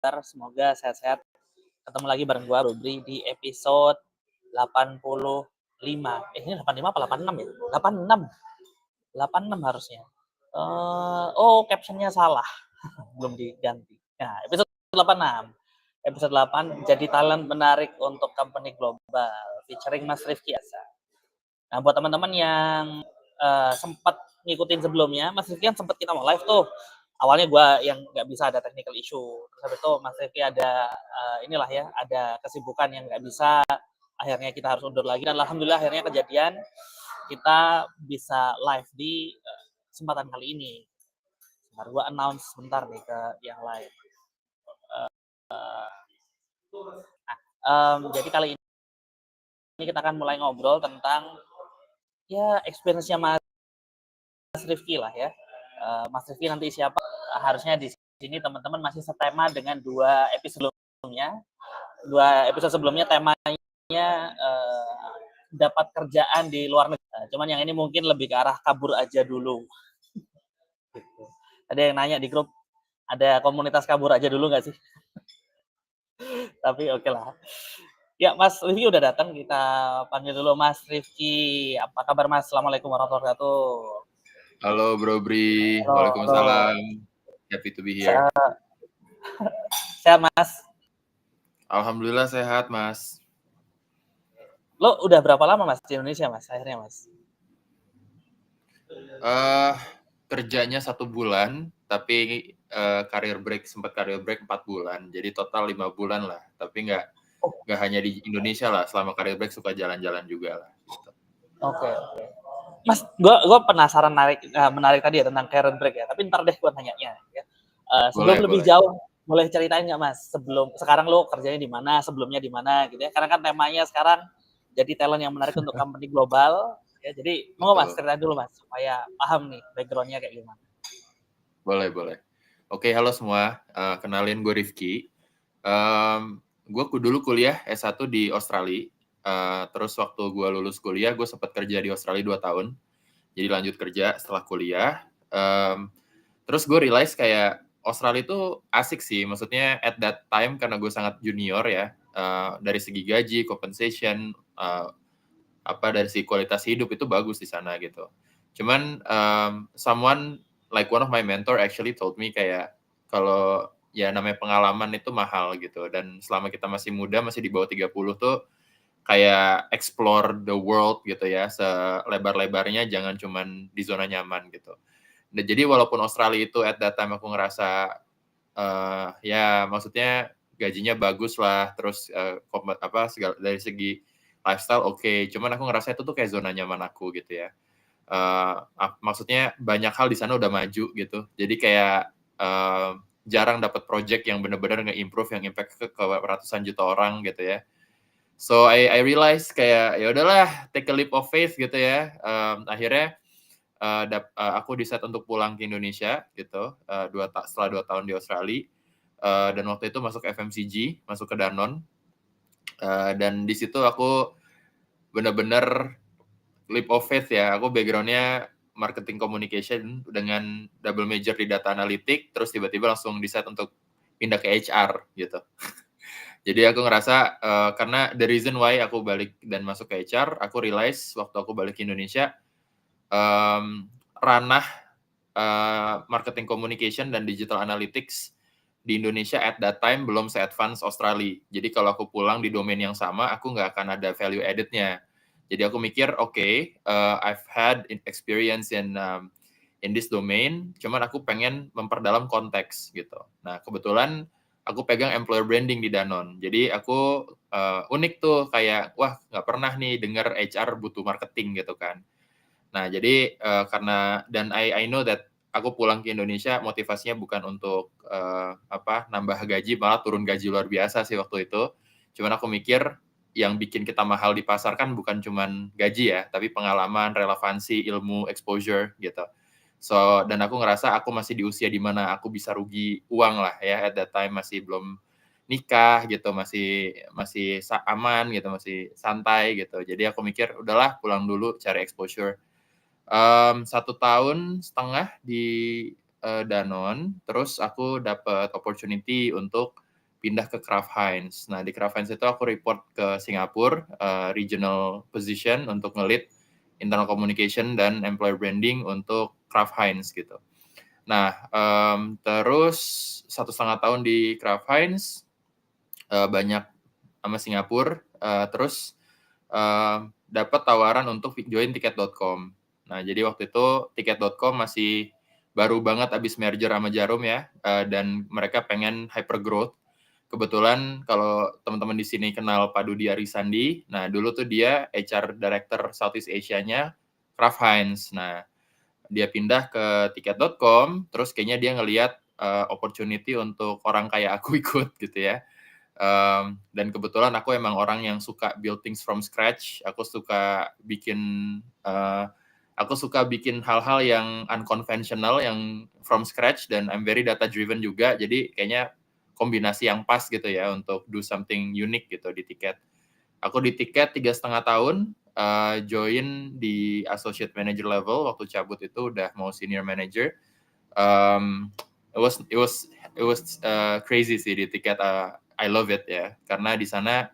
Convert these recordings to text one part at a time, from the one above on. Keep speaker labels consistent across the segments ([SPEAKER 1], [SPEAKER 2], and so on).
[SPEAKER 1] Semoga sehat-sehat. Ketemu lagi bareng gua Rubri di episode 85. Ini 85 apa 86 ya? 86. 86 harusnya. Captionnya salah. Belum diganti. Nah, episode 86. Episode 8 jadi talent menarik untuk company global featuring Mas Rifki Asa. Nah, buat teman-teman yang sempat ngikutin sebelumnya, Mas Rifki kan sempat kita mau live tuh. Awalnya gue yang nggak bisa, ada technical issue. Terus habis itu Mas Rifki ada ada kesibukan yang nggak bisa. Akhirnya kita harus undur lagi dan alhamdulillah akhirnya kejadian kita bisa live di kesempatan kali ini. Sebentar gue announce sebentar nih ke yang lain. Jadi kali ini kita akan mulai ngobrol tentang experience-nya Mas Rifki lah ya. Mas Rifki nanti siapa? Harusnya di sini teman-teman masih setema dengan dua episode sebelumnya temanya dapat kerjaan di luar negeri. Cuman yang ini mungkin lebih ke arah kabur aja dulu. Gitu. Ada yang nanya di grup, ada komunitas kabur aja dulu nggak sih? Tapi oke lah. Ya, Mas Rifki udah datang, kita panggil dulu Mas Rifki. Apa kabar Mas? Assalamualaikum warahmatullahi wabarakatuh.
[SPEAKER 2] Halo Bro Bri, waalaikumsalam. Happy to be here.
[SPEAKER 1] Sehat Mas?
[SPEAKER 2] Alhamdulillah sehat Mas.
[SPEAKER 1] Lo udah berapa lama Mas di Indonesia Mas akhirnya Mas?
[SPEAKER 2] Kerjanya 1 bulan, tapi sempat career break 4 bulan. Jadi total 5 bulan lah. Tapi nggak hanya di Indonesia lah. Selama career break suka jalan-jalan juga lah. Gitu.
[SPEAKER 1] Oke. Mas, gue penasaran menarik tadi ya tentang career break ya. Tapi ntar deh gue nanyanya. Ya. Sebelum lebih jauh, boleh ceritain nggak Mas? Sekarang lo kerjanya di mana? Sebelumnya di mana? Gitu ya. Karena kan temanya sekarang jadi talent yang menarik untuk company global. Ya, jadi mau Mas ceritain dulu Mas supaya paham nih backgroundnya kayak gimana.
[SPEAKER 2] Boleh. Oke, halo semua. Kenalin gue Rifki. Gue dulu kuliah S1 di Australia. Terus waktu gue lulus kuliah, gue sempat kerja di Australia 2 tahun. Jadi lanjut kerja setelah kuliah. Terus gue realize kayak Australia itu asik sih. Maksudnya at that time karena gue sangat junior ya. Dari segi gaji, compensation, dari segi kualitas hidup itu bagus di sana gitu. Cuman someone like one of my mentor actually told me kayak kalau ya namanya pengalaman itu mahal gitu. Dan selama kita masih muda, masih di bawah 30 tuh kayak explore the world gitu ya, selebar-lebarnya, jangan cuman di zona nyaman gitu. Dan jadi walaupun Australia itu at that time aku ngerasa maksudnya gajinya bagus lah, terus segala dari segi lifestyle oke. Cuman aku ngerasa itu tuh kayak zona nyaman aku gitu ya. Maksudnya banyak hal di sana udah maju gitu. Jadi kayak jarang dapat project yang benar-benar nge-improve yang impact ke ratusan juta orang gitu ya. So I realize kayak ya udahlah, take a leap of faith gitu ya. Akhirnya aku decide untuk pulang ke Indonesia gitu. Setelah 2 tahun di Australia, dan waktu itu masuk FMCG, masuk ke Danone. Dan di situ aku benar-benar leap of faith ya. Aku background-nya marketing communication dengan double major di data analytic, terus tiba-tiba langsung decide untuk pindah ke HR gitu. Jadi aku ngerasa karena the reason why aku balik dan masuk ke HR, aku realize waktu aku balik ke Indonesia, ranah marketing communication dan digital analytics di Indonesia at that time belum se-advance Australia. Jadi kalau aku pulang di domain yang sama, aku nggak akan ada value added-nya. Jadi aku mikir, I've had experience in this domain, cuman aku pengen memperdalam konteks gitu. Nah, kebetulan aku pegang employer branding di Danone. Jadi aku unik tuh, kayak wah nggak pernah nih dengar HR butuh marketing gitu kan. Nah, jadi karena dan I know that aku pulang ke Indonesia motivasinya bukan untuk nambah gaji, malah turun gaji luar biasa sih waktu itu. Cuman aku mikir yang bikin kita mahal di pasar kan bukan cuman gaji ya, tapi pengalaman, relevansi, ilmu, exposure gitu. So, dan aku ngerasa aku masih di usia di mana aku bisa rugi uang lah ya, at that time masih belum nikah gitu, masih aman gitu, masih santai gitu. Jadi aku mikir udahlah pulang dulu cari exposure. 1,5 tahun di Danone, terus aku dapat opportunity untuk pindah ke Kraft Heinz. Nah, di Kraft Heinz itu aku report ke Singapura, regional position untuk nge-lead internal communication dan employer branding untuk Kraft Heinz gitu. Nah, terus 1,5 tahun di Kraft Heinz, banyak sama Singapura, terus dapat tawaran untuk join Tiket.com. Nah, jadi waktu itu Tiket.com masih baru banget abis merger sama Jarum ya, dan mereka pengen hyper growth. Kebetulan kalau teman-teman di sini kenal Pak Dudi Arisandi, nah dulu tuh dia HR Director Southeast Asia-nya Kraft Heinz. Nah, dia pindah ke Tiket.com, terus kayaknya dia ngelihat opportunity untuk orang kayak aku ikut gitu ya. Dan kebetulan aku emang orang yang suka build things from scratch. Aku suka bikin hal-hal yang unconventional, yang from scratch, dan I'm very data driven juga. Jadi kayaknya kombinasi yang pas gitu ya untuk do something unique gitu di Tiket. Aku di Tiket 3,5 tahun, join di associate manager level. Waktu cabut itu udah mau senior manager. It was crazy sih di Tiket. I love it ya, karena di sana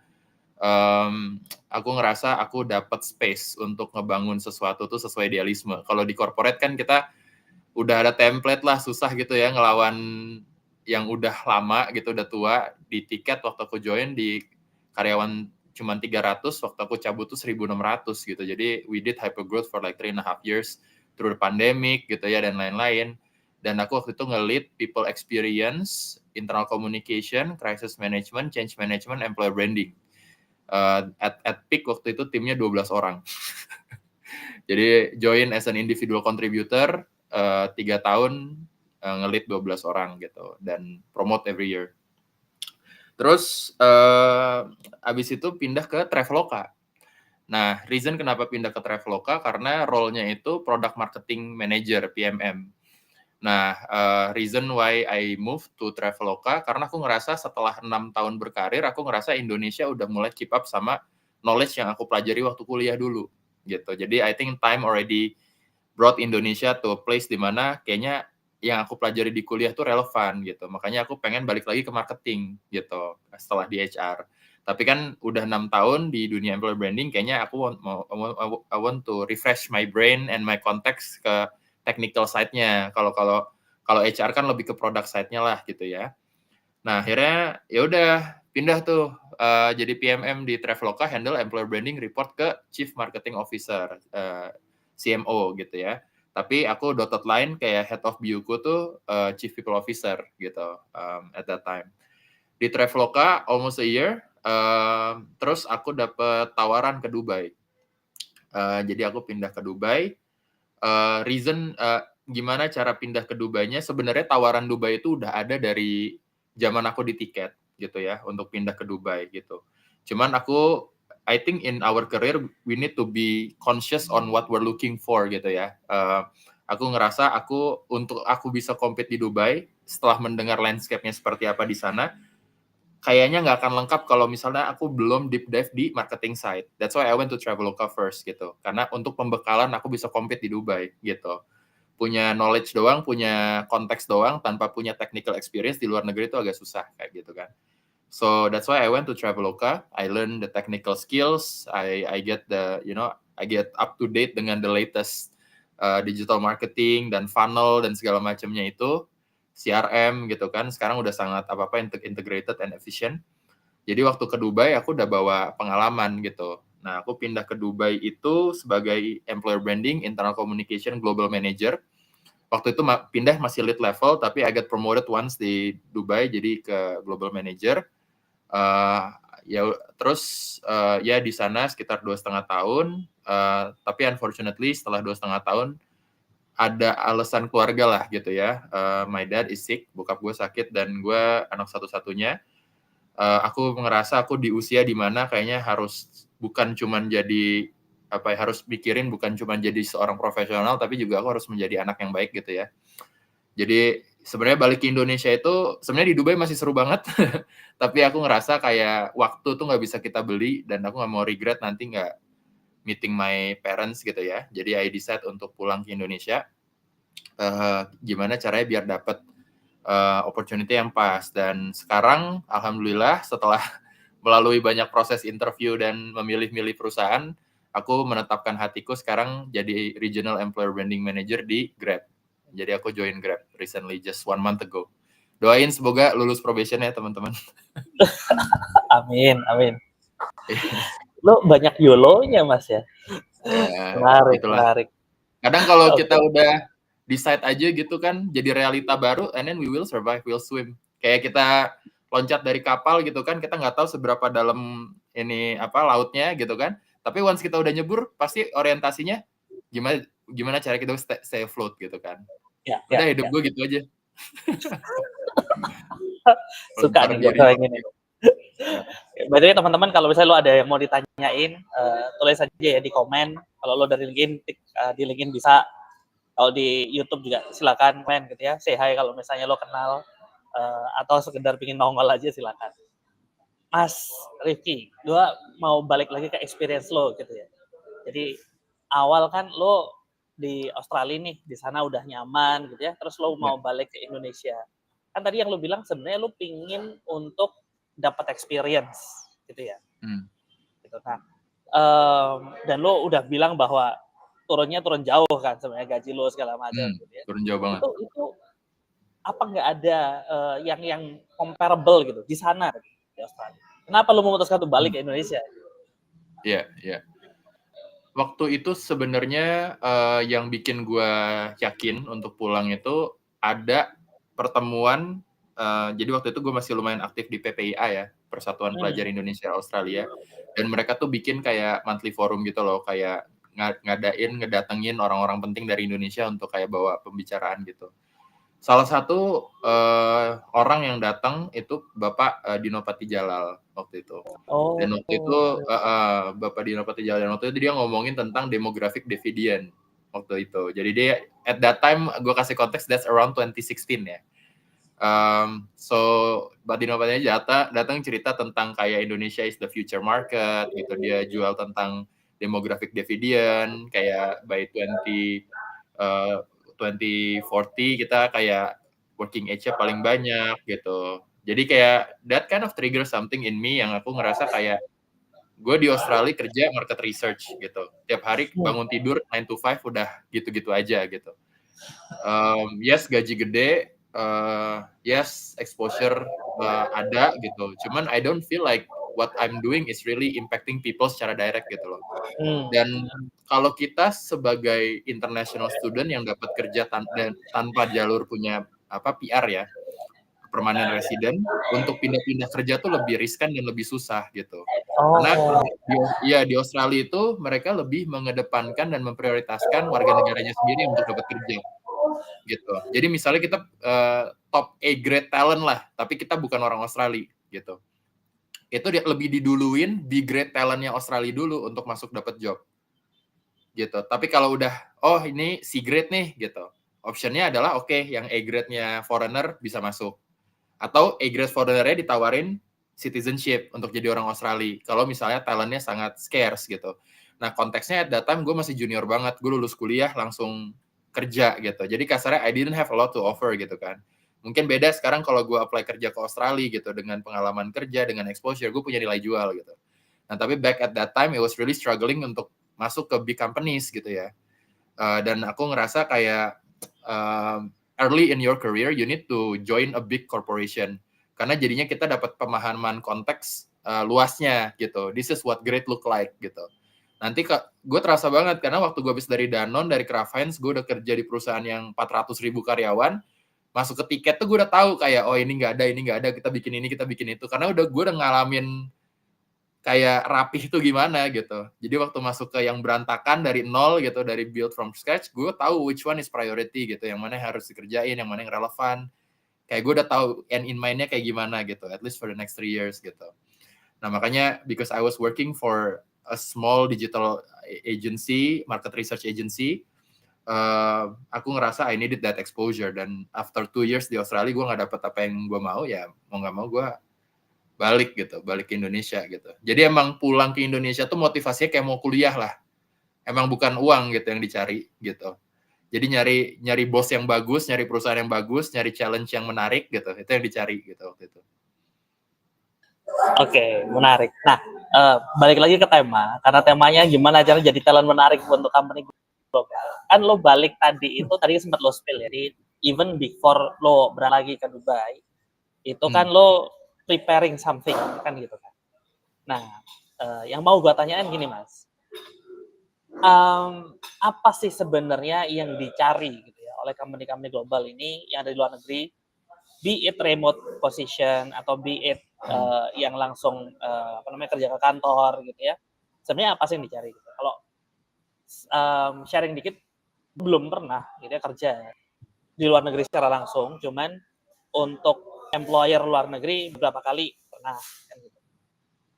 [SPEAKER 2] aku ngerasa aku dapat space untuk ngebangun sesuatu tuh sesuai idealisme. Kalau di corporate kan kita udah ada template lah, susah gitu ya ngelawan yang udah lama gitu, udah tua. Di Tiket waktu aku join, di karyawan cuma 300, waktu aku cabut tuh 1.600 gitu. Jadi we did hyper growth for like 3.5 years through the pandemic gitu ya, dan lain-lain. Dan aku waktu itu nge-lead people experience, internal communication, crisis management, change management, employer branding. At peak waktu itu timnya 12 orang. Jadi join as an individual contributor, 3 tahun nge-lead 12 orang gitu, dan promote every year. Terus abis itu pindah ke Traveloka. Nah, reason kenapa pindah ke Traveloka karena role-nya itu Product Marketing Manager, PMM. Nah, reason why I moved to Traveloka karena aku ngerasa setelah 6 tahun berkarir, aku ngerasa Indonesia udah mulai keep up sama knowledge yang aku pelajari waktu kuliah dulu gitu. Jadi I think time already brought Indonesia to a place di mana kayaknya yang aku pelajari di kuliah tuh relevan gitu. Makanya aku pengen balik lagi ke marketing gitu setelah di HR. Tapi kan udah 6 tahun di dunia employer branding, kayaknya aku I want to refresh my brain and my context ke technical side-nya. Kalau HR kan lebih ke product side-nya lah gitu ya. Nah, akhirnya ya udah pindah tuh jadi PMM di Traveloka, handle employer branding, report ke Chief Marketing Officer, CMO gitu ya. Tapi aku dotted line kayak head of BU-ku tuh Chief People Officer gitu at that time. Di Traveloka almost a year, terus aku dapet tawaran ke Dubai. Jadi aku pindah ke Dubai. Reason gimana cara pindah ke Dubainya, sebenarnya tawaran Dubai itu udah ada dari zaman aku di Tiket gitu ya, untuk pindah ke Dubai gitu. Cuman I think in our career we need to be conscious on what we're looking for gitu ya. Aku ngerasa untuk aku bisa compete di Dubai setelah mendengar landscape-nya seperti apa di sana, kayaknya nggak akan lengkap kalau misalnya aku belum deep dive di marketing side. That's why I went to Traveloka first gitu. Karena untuk pembekalan aku bisa compete di Dubai gitu. Punya knowledge doang, punya konteks doang, tanpa punya technical experience di luar negeri itu agak susah kayak gitu kan. So that's why I went to Traveloka. I learn the technical skills. I get I get up to date dengan the latest digital marketing dan funnel dan segala macamnya itu, CRM gitu kan. Sekarang udah sangat apa-apa integrated and efficient. Jadi waktu ke Dubai aku udah bawa pengalaman gitu. Nah, aku pindah ke Dubai itu sebagai employer branding, internal communication, global manager. Waktu itu pindah masih lead level, tapi I got promoted once di Dubai jadi ke global manager. Terus ya di sana sekitar 2,5 tahun. Tapi unfortunately setelah 2,5 tahun ada alasan keluarga lah gitu ya. My dad is sick, bokap gue sakit, dan gue anak satu-satunya. Aku ngerasa aku di usia dimana kayaknya harus harus mikirin bukan cuma jadi seorang profesional, tapi juga aku harus menjadi anak yang baik gitu ya. Jadi sebenarnya balik ke Indonesia itu sebenarnya di Dubai masih seru banget, tapi aku ngerasa kayak waktu tuh nggak bisa kita beli, dan aku nggak mau regret nanti nggak meeting my parents gitu ya. Jadi I decide untuk pulang ke Indonesia. Gimana caranya biar dapat opportunity yang pas. Dan sekarang alhamdulillah setelah melalui banyak proses interview dan memilih-milih perusahaan, aku menetapkan hatiku sekarang jadi Regional Employer Branding Manager di Grab. Jadi aku join Grab recently, just 1 month ago. Doain semoga lulus probation ya teman-teman.
[SPEAKER 1] Amin, amin. Lo banyak YOLO-nya Mas ya.
[SPEAKER 2] Ya,
[SPEAKER 1] Menarik,
[SPEAKER 2] itulah.
[SPEAKER 1] menarik.
[SPEAKER 2] Kadang kalau
[SPEAKER 1] Oke.
[SPEAKER 2] kita udah decide aja gitu kan, jadi realita baru, and then we will survive, we'll swim. Kayak kita loncat dari kapal gitu kan, kita nggak tahu seberapa dalam ini lautnya gitu kan. Tapi once kita udah nyebur, pasti orientasinya gimana cara kita stay afloat gitu kan.
[SPEAKER 1] Ya,
[SPEAKER 2] Udah
[SPEAKER 1] ya,
[SPEAKER 2] hidup
[SPEAKER 1] ya.
[SPEAKER 2] gue gitu aja.
[SPEAKER 1] Suka nih gue kalau yang ini. By the way teman-teman, kalau misalnya lo ada yang mau ditanyain, tulis aja ya di komen. Kalau lo dari LinkedIn, di LinkedIn bisa. Kalau di YouTube juga silakan komen gitu ya. Say hi kalau misalnya lo kenal, atau sekedar pingin nongol aja silakan. Mas Rifki, gue mau balik lagi ke experience lo gitu ya. Jadi awal kan lo di Australia nih, di sana udah nyaman gitu ya, terus lo mau balik ke Indonesia. Kan tadi yang lo bilang sebenarnya lo pingin untuk dapat experience gitu ya. Gitu. Nah, dan lo udah bilang bahwa turun jauh kan sebenarnya gaji lo segala macam gitu ya.
[SPEAKER 2] Turun jauh banget.
[SPEAKER 1] Itu apa nggak ada yang comparable gitu di sana di Australia? Kenapa lo memutuskan untuk balik ke Indonesia?
[SPEAKER 2] Iya, iya. Waktu itu sebenarnya yang bikin gue yakin untuk pulang itu ada pertemuan. Jadi waktu itu gue masih lumayan aktif di PPIA ya, Persatuan Pelajar Indonesia Australia, dan mereka tuh bikin kayak monthly forum gitu loh, kayak ngedatengin orang-orang penting dari Indonesia untuk kayak bawa pembicaraan gitu. Salah satu orang yang datang itu Bapak Dino Patijalal waktu itu. Dan waktu itu Bapak Dino Patijalal, dan waktu itu dia ngomongin tentang demographic dividend waktu itu. Jadi dia at that time, gue kasih konteks, that's around 2016 ya. So Pak Dino Patijalal datang cerita tentang kayak Indonesia is the future market gitu. Dia jual tentang demographic dividend, kayak by 2040 kita kayak working age-nya paling banyak gitu. Jadi kayak that kind of trigger something in me yang aku ngerasa kayak gue di Australia kerja market research gitu. Tiap hari bangun tidur 9 to 5 udah gitu-gitu aja gitu. Yes, gaji gede, yes, exposure ada gitu. Cuman I don't feel like what I'm doing is really impacting people secara direct gitu loh. Dan kalau kita sebagai international student yang dapat kerja tanpa jalur punya PR ya, permanent resident, untuk pindah-pindah kerja tuh lebih riskan dan lebih susah gitu. Karena di Australia itu mereka lebih mengedepankan dan memprioritaskan warga negaranya sendiri untuk dapat kerja gitu. Jadi misalnya kita top A grade talent lah, tapi kita bukan orang Australia gitu. Itu lebih diduluin B grade talentnya Australia dulu untuk masuk dapat job gitu. Tapi kalau udah ini C grade nih gitu, optionnya adalah yang A grade-nya foreigner bisa masuk, atau A grade foreigner-nya ditawarin citizenship untuk jadi orang Australia kalau misalnya talentnya sangat scarce gitu. Nah konteksnya at that time gue masih junior banget, gue lulus kuliah langsung kerja gitu. Jadi kasarnya I didn't have a lot to offer gitu kan. Mungkin beda sekarang kalau gue apply kerja ke Australia gitu, dengan pengalaman kerja, dengan exposure, gue punya nilai jual gitu. Nah tapi back at that time, it was really struggling untuk masuk ke big companies gitu ya. Dan aku ngerasa kayak early in your career, you need to join a big corporation. Karena jadinya kita dapat pemahaman konteks luasnya gitu. This is what great look like gitu. Nanti gue terasa banget karena waktu gue habis dari Danone, dari Kraft Heinz, gue udah kerja di perusahaan yang 400.000 karyawan. Masuk ke tiket tuh gue udah tahu kayak ini nggak ada, kita bikin ini, kita bikin itu. Karena gue udah ngalamin kayak rapih itu gimana gitu. Jadi waktu masuk ke yang berantakan dari nol gitu, dari build from scratch, gue tahu which one is priority gitu, yang mana yang harus dikerjain, yang mana yang relevan. Kayak gue udah tahu end in mind-nya kayak gimana gitu, at least for the next 3 years gitu. Nah makanya because I was working for a small digital agency, market research agency, aku ngerasa I needed that exposure. Dan after 2 years di Australia, gue nggak dapet apa yang gue mau, ya mau nggak mau gue balik ke Indonesia gitu. Jadi emang pulang ke Indonesia tuh motivasinya kayak mau kuliah lah. Emang bukan uang gitu yang dicari gitu. Jadi nyari bos yang bagus, nyari perusahaan yang bagus, nyari challenge yang menarik gitu. Itu yang dicari gitu waktu itu.
[SPEAKER 1] Oke, menarik. Nah, balik lagi ke tema, karena temanya gimana cara jadi talent menarik untuk company global. Kan lo balik tadi itu tadi sempat lo spill ya, jadi even before lo berangkat lagi ke Dubai, itu kan lo preparing something kan gitu kan. Nah, yang mau gua tanyain gini Mas, apa sih sebenarnya yang dicari gitu ya oleh company-company global ini yang ada di luar negeri, be it remote position atau be it yang langsung kerja ke kantor gitu ya. Sebenarnya apa sih yang dicari gitu? Kalau sharing dikit, belum pernah gitu ya kerja di luar negeri secara langsung, cuman untuk employer luar negeri beberapa kali pernah kan gitu.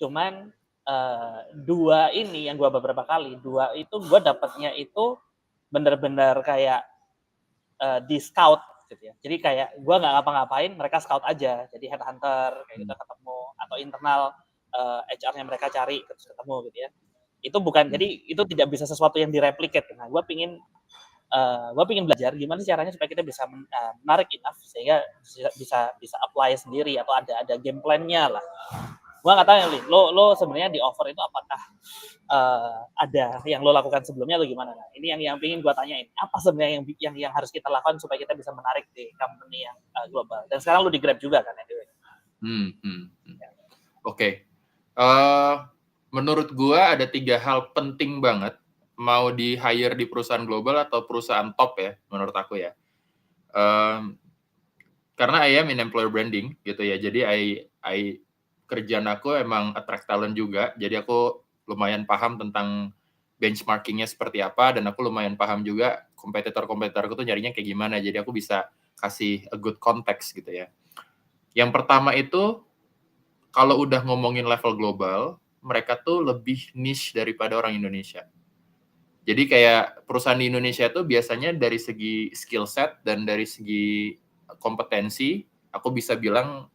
[SPEAKER 1] Cuman dua ini yang gua beberapa kali, dua itu gua dapatnya itu bener-bener kayak di scout gitu ya. Jadi kayak gue nggak ngapa-ngapain, mereka scout aja. Jadi headhunter kayak gitu ketemu atau internal HR-nya mereka cari terus ketemu gitu ya. Itu bukan jadi itu tidak bisa sesuatu yang direplicate. Nah, gue pingin belajar gimana sih caranya supaya kita bisa menarik enough sehingga bisa apply sendiri atau ada game plan-nya lah. Gue nggak tahu ya, Li. Lo sebenarnya di offer itu apakah ada yang lo lakukan sebelumnya atau gimana? Nah, ini yang pingin gue tanyain. Apa sebenarnya yang harus kita lakukan supaya kita bisa menarik di company yang global? Dan sekarang lo di Grab juga kan, anyway.
[SPEAKER 2] Oke. Menurut gue ada 3 hal penting banget mau di hire di perusahaan global atau perusahaan top ya, menurut aku ya. Karena I am in employer branding gitu ya, jadi kerjaan aku emang attract talent juga, jadi aku lumayan paham tentang benchmarkingnya seperti apa, dan aku lumayan paham juga kompetitor-kompetitorku tuh nyarinya kayak gimana, jadi aku bisa kasih a good context gitu ya. Yang pertama itu, kalau udah ngomongin level global, mereka tuh lebih niche daripada orang Indonesia. Jadi kayak perusahaan di Indonesia tuh biasanya dari segi skill set dan dari segi kompetensi, aku bisa bilang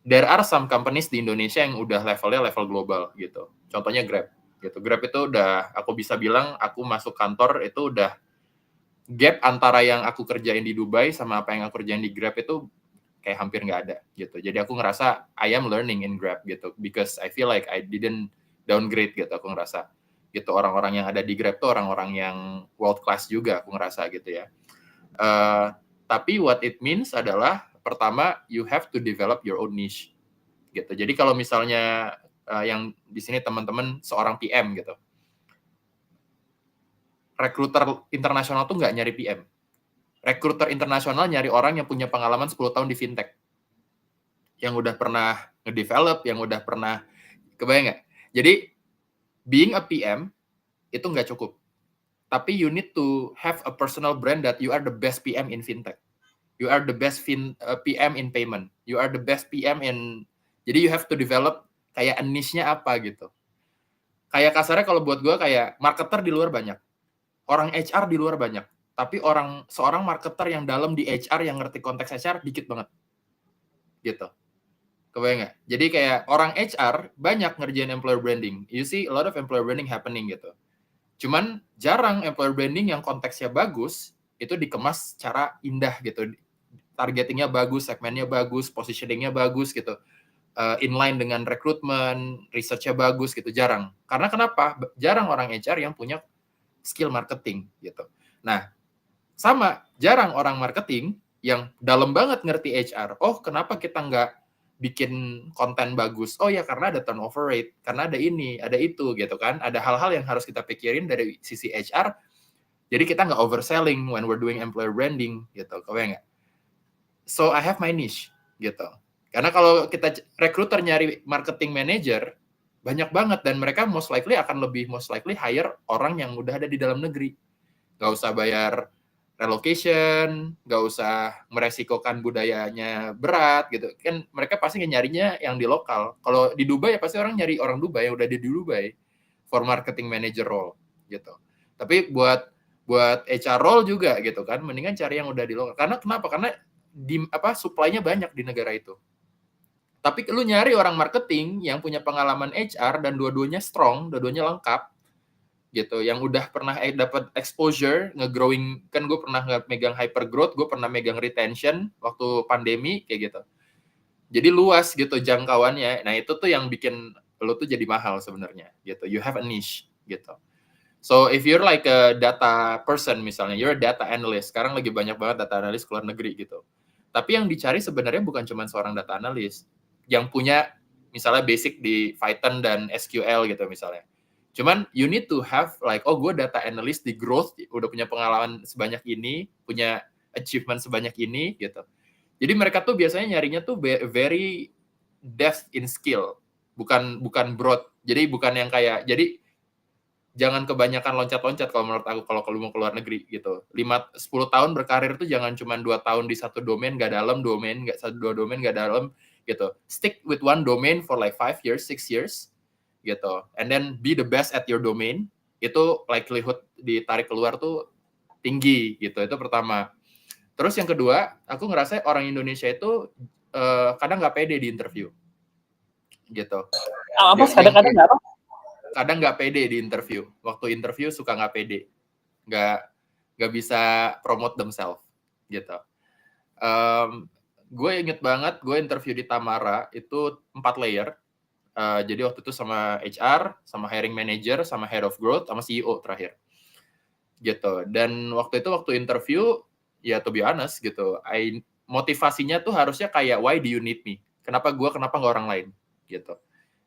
[SPEAKER 2] there are some companies di Indonesia yang udah levelnya level global gitu. Contohnya Grab gitu. Grab itu udah aku bisa bilang aku masuk kantor itu udah gap antara yang aku kerjain di Dubai sama apa yang aku kerjain di Grab itu kayak hampir nggak ada gitu. Jadi aku ngerasa I am learning in Grab gitu because I feel like I didn't downgrade gitu. Aku ngerasa gitu orang-orang yang ada di Grab tuh orang-orang yang world class juga aku ngerasa gitu ya. Tapi what it means adalah pertama, you have to develop your own niche, gitu. Jadi kalau misalnya yang di sini teman-teman seorang PM gitu, rekruter internasional tuh nggak nyari PM. Rekruter internasional nyari orang yang punya pengalaman 10 tahun di fintech, yang udah pernah nge-develop, yang udah pernah, kebayang nggak? Jadi being a PM itu nggak cukup, tapi you need to have a personal brand that you are the best PM in fintech. You are the best PM in payment. You are the best PM in... Jadi you have to develop kayak niche-nya apa gitu. Kayak kasarnya kalau buat gue kayak marketer di luar banyak. Orang HR di luar banyak. Tapi seorang marketer yang dalam di HR yang ngerti konteks HR dikit banget. Gitu. Kebayang nggak? Jadi kayak orang HR banyak ngerjain employer branding. You see a lot of employer branding happening gitu. Cuman jarang employer branding yang konteksnya bagus itu dikemas secara indah gitu. Targetingnya bagus, segmennya bagus, positioningnya bagus gitu, inline dengan rekrutmen, research-nya bagus gitu, jarang. Karena kenapa? Jarang orang HR yang punya skill marketing gitu. Nah, sama, jarang orang marketing yang dalam banget ngerti HR. Oh, kenapa kita nggak bikin konten bagus? Oh ya, karena ada turnover rate, karena ada ini, ada itu gitu kan. Ada hal-hal yang harus kita pikirin dari sisi HR, jadi kita nggak overselling when we're doing employer branding gitu, kebayang nggak? So I have my niche gitu. Karena kalau kita recruiter nyari marketing manager banyak banget dan mereka most likely hire orang yang udah ada di dalam negeri. Gak usah bayar relocation, gak usah meresikokan budayanya berat gitu. Kan mereka pasti nyarinya yang di lokal. Kalau di Dubai ya pasti orang nyari orang Dubai yang udah di Dubai for marketing manager role gitu. Tapi buat HR role juga gitu kan, mendingan cari yang udah di lokal. Karena kenapa? Karena supply-nya banyak di negara itu. Tapi lu nyari orang marketing yang punya pengalaman HR dan dua-duanya strong, dua-duanya lengkap, gitu, yang udah pernah dapat exposure, nge-growing, kan gue pernah megang hyper growth, gue pernah megang retention waktu pandemi, kayak gitu. Jadi luas gitu jangkauannya. Nah itu tuh yang bikin lo tuh jadi mahal sebenarnya gitu. You have a niche gitu. So if you're like a data person misalnya, you're a data analyst. Sekarang lagi banyak banget data analyst keluar negeri gitu. Tapi yang dicari sebenarnya bukan cuma seorang data analyst yang punya misalnya basic di Python dan SQL gitu misalnya. Cuman you need to have like, oh gue data analyst di growth, udah punya pengalaman sebanyak ini, punya achievement sebanyak ini gitu. Jadi mereka tuh biasanya nyarinya tuh very depth in skill, bukan broad. Jadi bukan yang kayak, jadi jangan kebanyakan loncat-loncat kalau menurut aku kalau lu mau keluar negeri gitu. 5-10 tahun berkarir tuh jangan cuma 2 tahun di satu domain gak dalam, dua domain gak dalam gitu. Stick with one domain for like 5 years, 6 years gitu. And then be the best at your domain. Itu likelihood ditarik keluar tuh tinggi gitu. Itu pertama. Terus yang kedua, aku ngerasa orang Indonesia itu kadang nggak pede di interview, gitu.
[SPEAKER 1] Apa? Kadang-kadang nggak apa?
[SPEAKER 2] Kadang nggak pede di interview. Waktu interview suka nggak pede, nggak bisa promote themselves, gitu. Gue inget banget, gue interview di Tamara itu 4 layer. Jadi waktu itu sama HR, sama hiring manager, sama head of growth, sama CEO terakhir, gitu. Dan waktu interview, ya to be honest gitu, motivasinya tuh harusnya kayak why do you need me? Kenapa nggak orang lain gitu.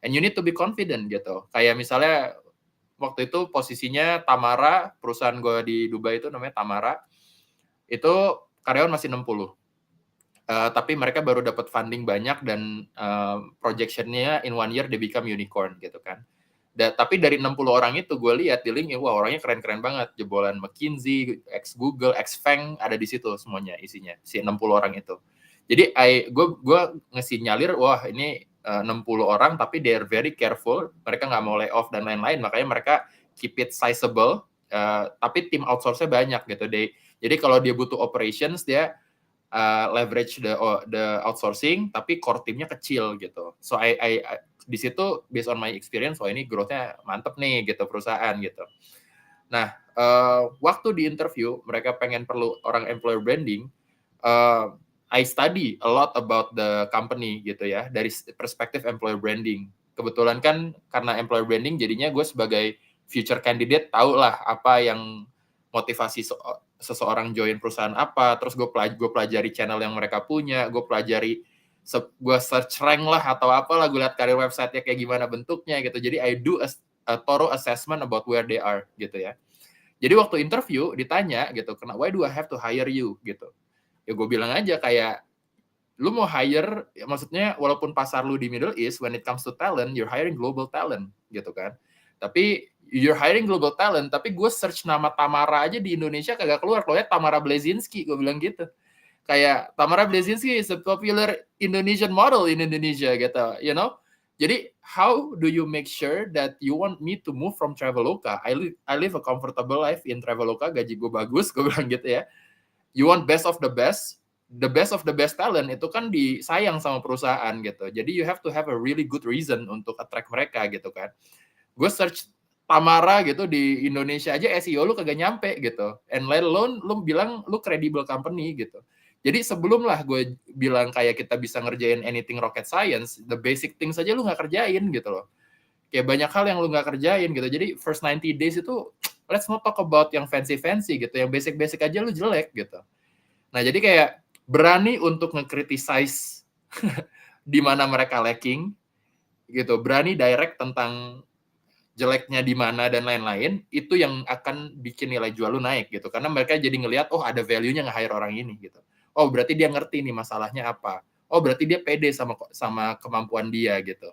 [SPEAKER 2] And you need to be confident gitu. Kayak misalnya waktu itu posisinya Tamara, perusahaan gue di Dubai itu namanya Tamara, itu karyawan masih 60. Tapi mereka baru dapat funding banyak dan projection-nya in 1 year they become unicorn gitu kan. Tapi dari 60 orang itu gue lihat di LinkedIn, wah orangnya keren-keren banget. Jebolan McKinsey, ex-Google, ex-Fang, ada di situ semuanya isinya, si 60 orang itu. Jadi gue ngesinyalir, wah ini 60 orang tapi they're very careful, mereka nggak mau lay off dan lain-lain, makanya mereka keep it sizable, tapi tim outsource-nya banyak gitu. Jadi kalau dia butuh operations, dia leverage the outsourcing, tapi core timnya kecil gitu. So I di situ based on my experience, wah ini growth-nya mantep nih gitu perusahaan gitu. Nah, waktu di interview mereka perlu orang employer branding, I study a lot about the company gitu ya, dari perspektif employer branding. Kebetulan kan karena employer branding jadinya gue sebagai future candidate tahu lah apa yang motivasi seseorang join perusahaan apa, terus gue pelajari channel yang mereka punya, gue pelajari, gue search rank lah atau apalah, gue lihat karir website-nya kayak gimana bentuknya gitu. Jadi I do a thorough assessment about where they are gitu ya. Jadi waktu interview ditanya gitu, why do I have to hire you gitu. Ya gue bilang aja kayak, lu mau hire, ya maksudnya walaupun pasar lu di Middle East, when it comes to talent, you're hiring global talent gitu kan. Tapi you're hiring global talent, tapi gue search nama Tamara aja di Indonesia kagak keluar. Kalau ya Tamara Blazinski, gue bilang gitu. Kayak Tamara Blazinski is a popular Indonesian model in Indonesia gitu, you know. Jadi how do you make sure that you want me to move from Traveloka? I live a comfortable life in Traveloka, gaji gue bagus, gue bilang gitu ya. You want best of the best of the best talent itu kan disayang sama perusahaan gitu. Jadi you have to have a really good reason untuk attract mereka gitu kan. Gue search Tamara gitu di Indonesia aja SEO lu kagak nyampe gitu. And let alone lu bilang lu credible company gitu. Jadi sebelum lah gue bilang kayak kita bisa ngerjain anything rocket science, the basic things aja lu nggak kerjain gitu loh. Kayak banyak hal yang lu nggak kerjain gitu. Jadi first 90 days itu let's not talk about yang fancy-fancy gitu. Yang basic-basic aja lu jelek gitu. Nah jadi kayak berani untuk nge-criticize di mana mereka lacking gitu. Berani direct tentang jeleknya di mana dan lain-lain, itu yang akan bikin nilai jual lu naik gitu. Karena mereka jadi ngelihat, oh ada value-nya nge-hire orang ini gitu. Oh berarti dia ngerti nih masalahnya apa. Oh berarti dia pede sama kemampuan dia gitu.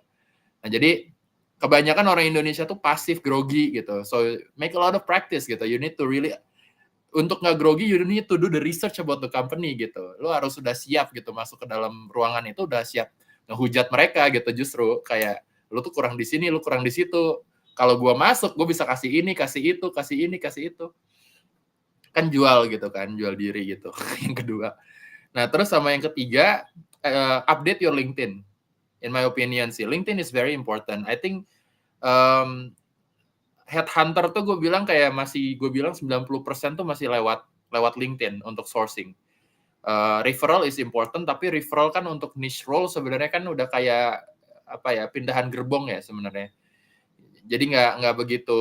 [SPEAKER 2] Nah jadi kebanyakan orang Indonesia tuh pasif, grogi gitu. So make a lot of practice gitu. You need to really, untuk nggak grogi, you need to do the research about the company gitu. Lu harus sudah siap gitu masuk ke dalam ruangan itu, udah siap ngehujat mereka gitu. Justru kayak lu tuh kurang di sini, lu kurang di situ. Kalau gue masuk, gue bisa kasih ini, kasih itu, kasih ini, kasih itu. Kan jual gitu kan, jual diri gitu. Yang kedua. Nah, terus sama yang ketiga, update your LinkedIn. In my opinion sih, LinkedIn is very important. I think headhunter tuh gue bilang 90% tuh masih lewat LinkedIn untuk sourcing. Referral is important, tapi referral kan untuk niche role sebenarnya kan udah kayak pindahan gerbong ya sebenarnya. Jadi nggak begitu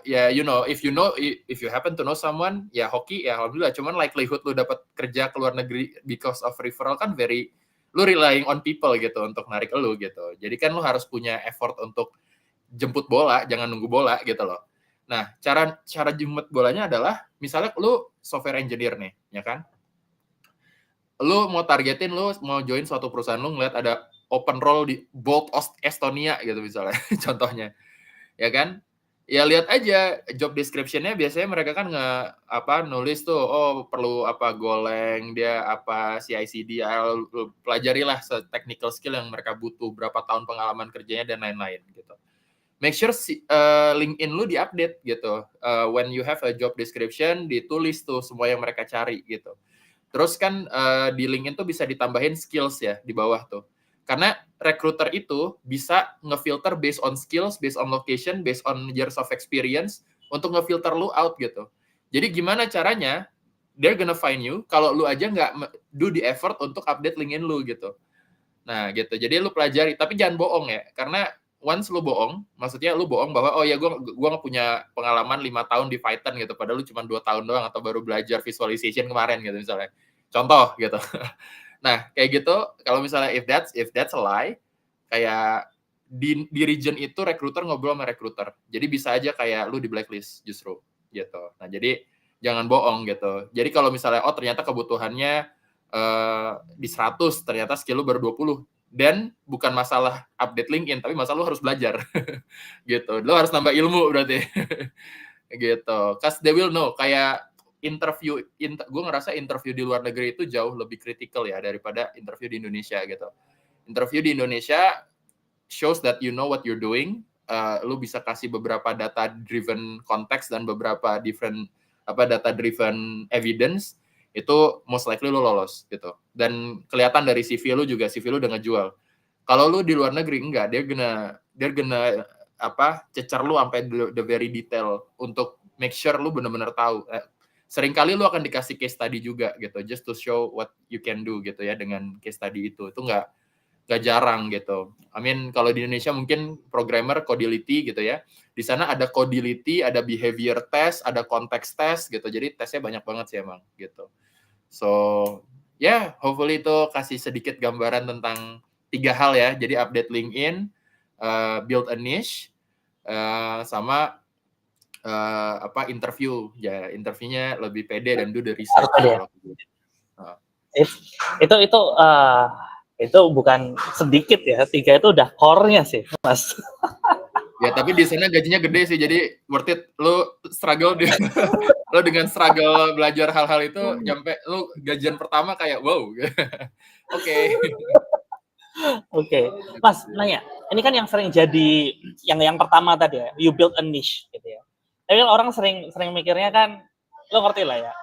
[SPEAKER 2] ya if you happen to know someone ya hoki ya alhamdulillah, cuman likelihood lu dapat kerja ke luar negeri because of referral kan lu relying on people gitu untuk narik lu gitu. Jadi kan lu harus punya effort untuk jemput bola, jangan nunggu bola gitu loh. Nah, cara jemput bolanya adalah misalnya lu software engineer nih, ya kan? Lu mau join suatu perusahaan, lu ngeliat ada open role di Bolt Estonia gitu misalnya, contohnya. Ya kan? Ya lihat aja job description-nya, biasanya mereka kan nulis tuh, oh perlu Golang, dia CI/CD, lu pelajarilah technical skill yang mereka butuh, berapa tahun pengalaman kerjanya dan lain-lain gitu. Make sure LinkedIn lu diupdate gitu. When you have a job description, ditulis tuh semua yang mereka cari gitu. Terus kan di LinkedIn tuh bisa ditambahin skills ya di bawah tuh. Karena recruiter itu bisa ngefilter based on skills, based on location, based on years of experience untuk ngefilter lu out gitu. Jadi gimana caranya? They're gonna find you kalau lu aja nggak do the effort untuk update LinkedIn lu gitu. Nah gitu. Jadi lu pelajari, tapi jangan bohong ya. Karena once lu bohong, maksudnya lu bohong bahwa oh ya gue nggak punya pengalaman 5 tahun di Python gitu, padahal lu cuma 2 tahun doang atau baru belajar visualization kemarin gitu misalnya. Contoh gitu. Nah, kayak gitu kalau misalnya if that's a lie, kayak di region itu recruiter ngobrol sama recruiter. Jadi bisa aja kayak lu di blacklist justru gitu. Nah, jadi jangan bohong gitu. Jadi kalau misalnya ternyata kebutuhannya di 100, ternyata skill lu baru 20. Dan bukan masalah update LinkedIn, tapi masalah lu harus belajar. Gitu. Lu harus nambah ilmu berarti. Gitu. Cause they will know, kayak gue ngerasa interview di luar negeri itu jauh lebih kritikal ya daripada interview di Indonesia gitu. Interview di Indonesia shows that you know what you're doing. Lu bisa kasih beberapa data driven context dan beberapa different data driven evidence, itu most likely lu lolos gitu. Dan kelihatan dari CV lu juga, CV lu udah ngejual. Kalau lu di luar negeri enggak, dia gonna cecer lu sampai the very detail untuk make sure lu benar-benar tahu. Seringkali lu akan dikasih case study juga gitu, just to show what you can do gitu ya dengan case study itu nggak jarang gitu. I mean kalau di Indonesia mungkin programmer Codility gitu ya, di sana ada Codility, ada behavior test, ada context test gitu, jadi tesnya banyak banget sih emang gitu. So yeah, hopefully itu kasih sedikit gambaran tentang 3 hal ya, jadi update LinkedIn, build a niche, sama interview ya, interviewnya lebih pede dan do the research kalau gitu.
[SPEAKER 1] Itu bukan sedikit ya, 3 itu udah core-nya sih Mas.
[SPEAKER 2] Ya tapi di sana gajinya gede sih, jadi worth it. Lu struggle lu dengan struggle belajar hal-hal itu, nyampe lu gajian pertama kayak wow. Oke.
[SPEAKER 1] Mas nanya, ini kan yang sering jadi yang pertama tadi ya, you build a niche gitu ya. Tapi kan orang sering mikirnya kan, lo ngerti lah ya,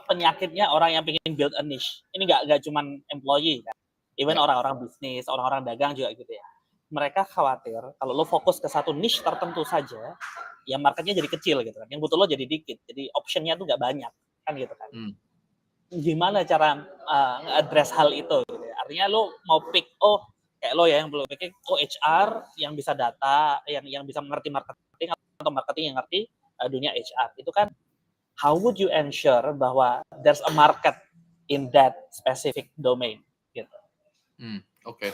[SPEAKER 1] penyakitnya orang yang pengen build a niche. Ini nggak cuman employee kan, even orang-orang bisnis, orang-orang dagang juga gitu ya. Mereka khawatir kalau lo fokus ke satu niche tertentu saja, ya marketnya jadi kecil gitu kan, yang butuh lo jadi dikit, jadi optionnya tuh nggak banyak kan gitu kan. Gimana cara nge-address hal itu gitu ya. Artinya lo mau pick kayak lo ya yang belum pick HR yang bisa data, yang bisa mengerti marketing, atau marketing yang ngerti dunia HR. Itu kan how would you ensure bahwa there's a market in that specific domain gitu.
[SPEAKER 2] Oke.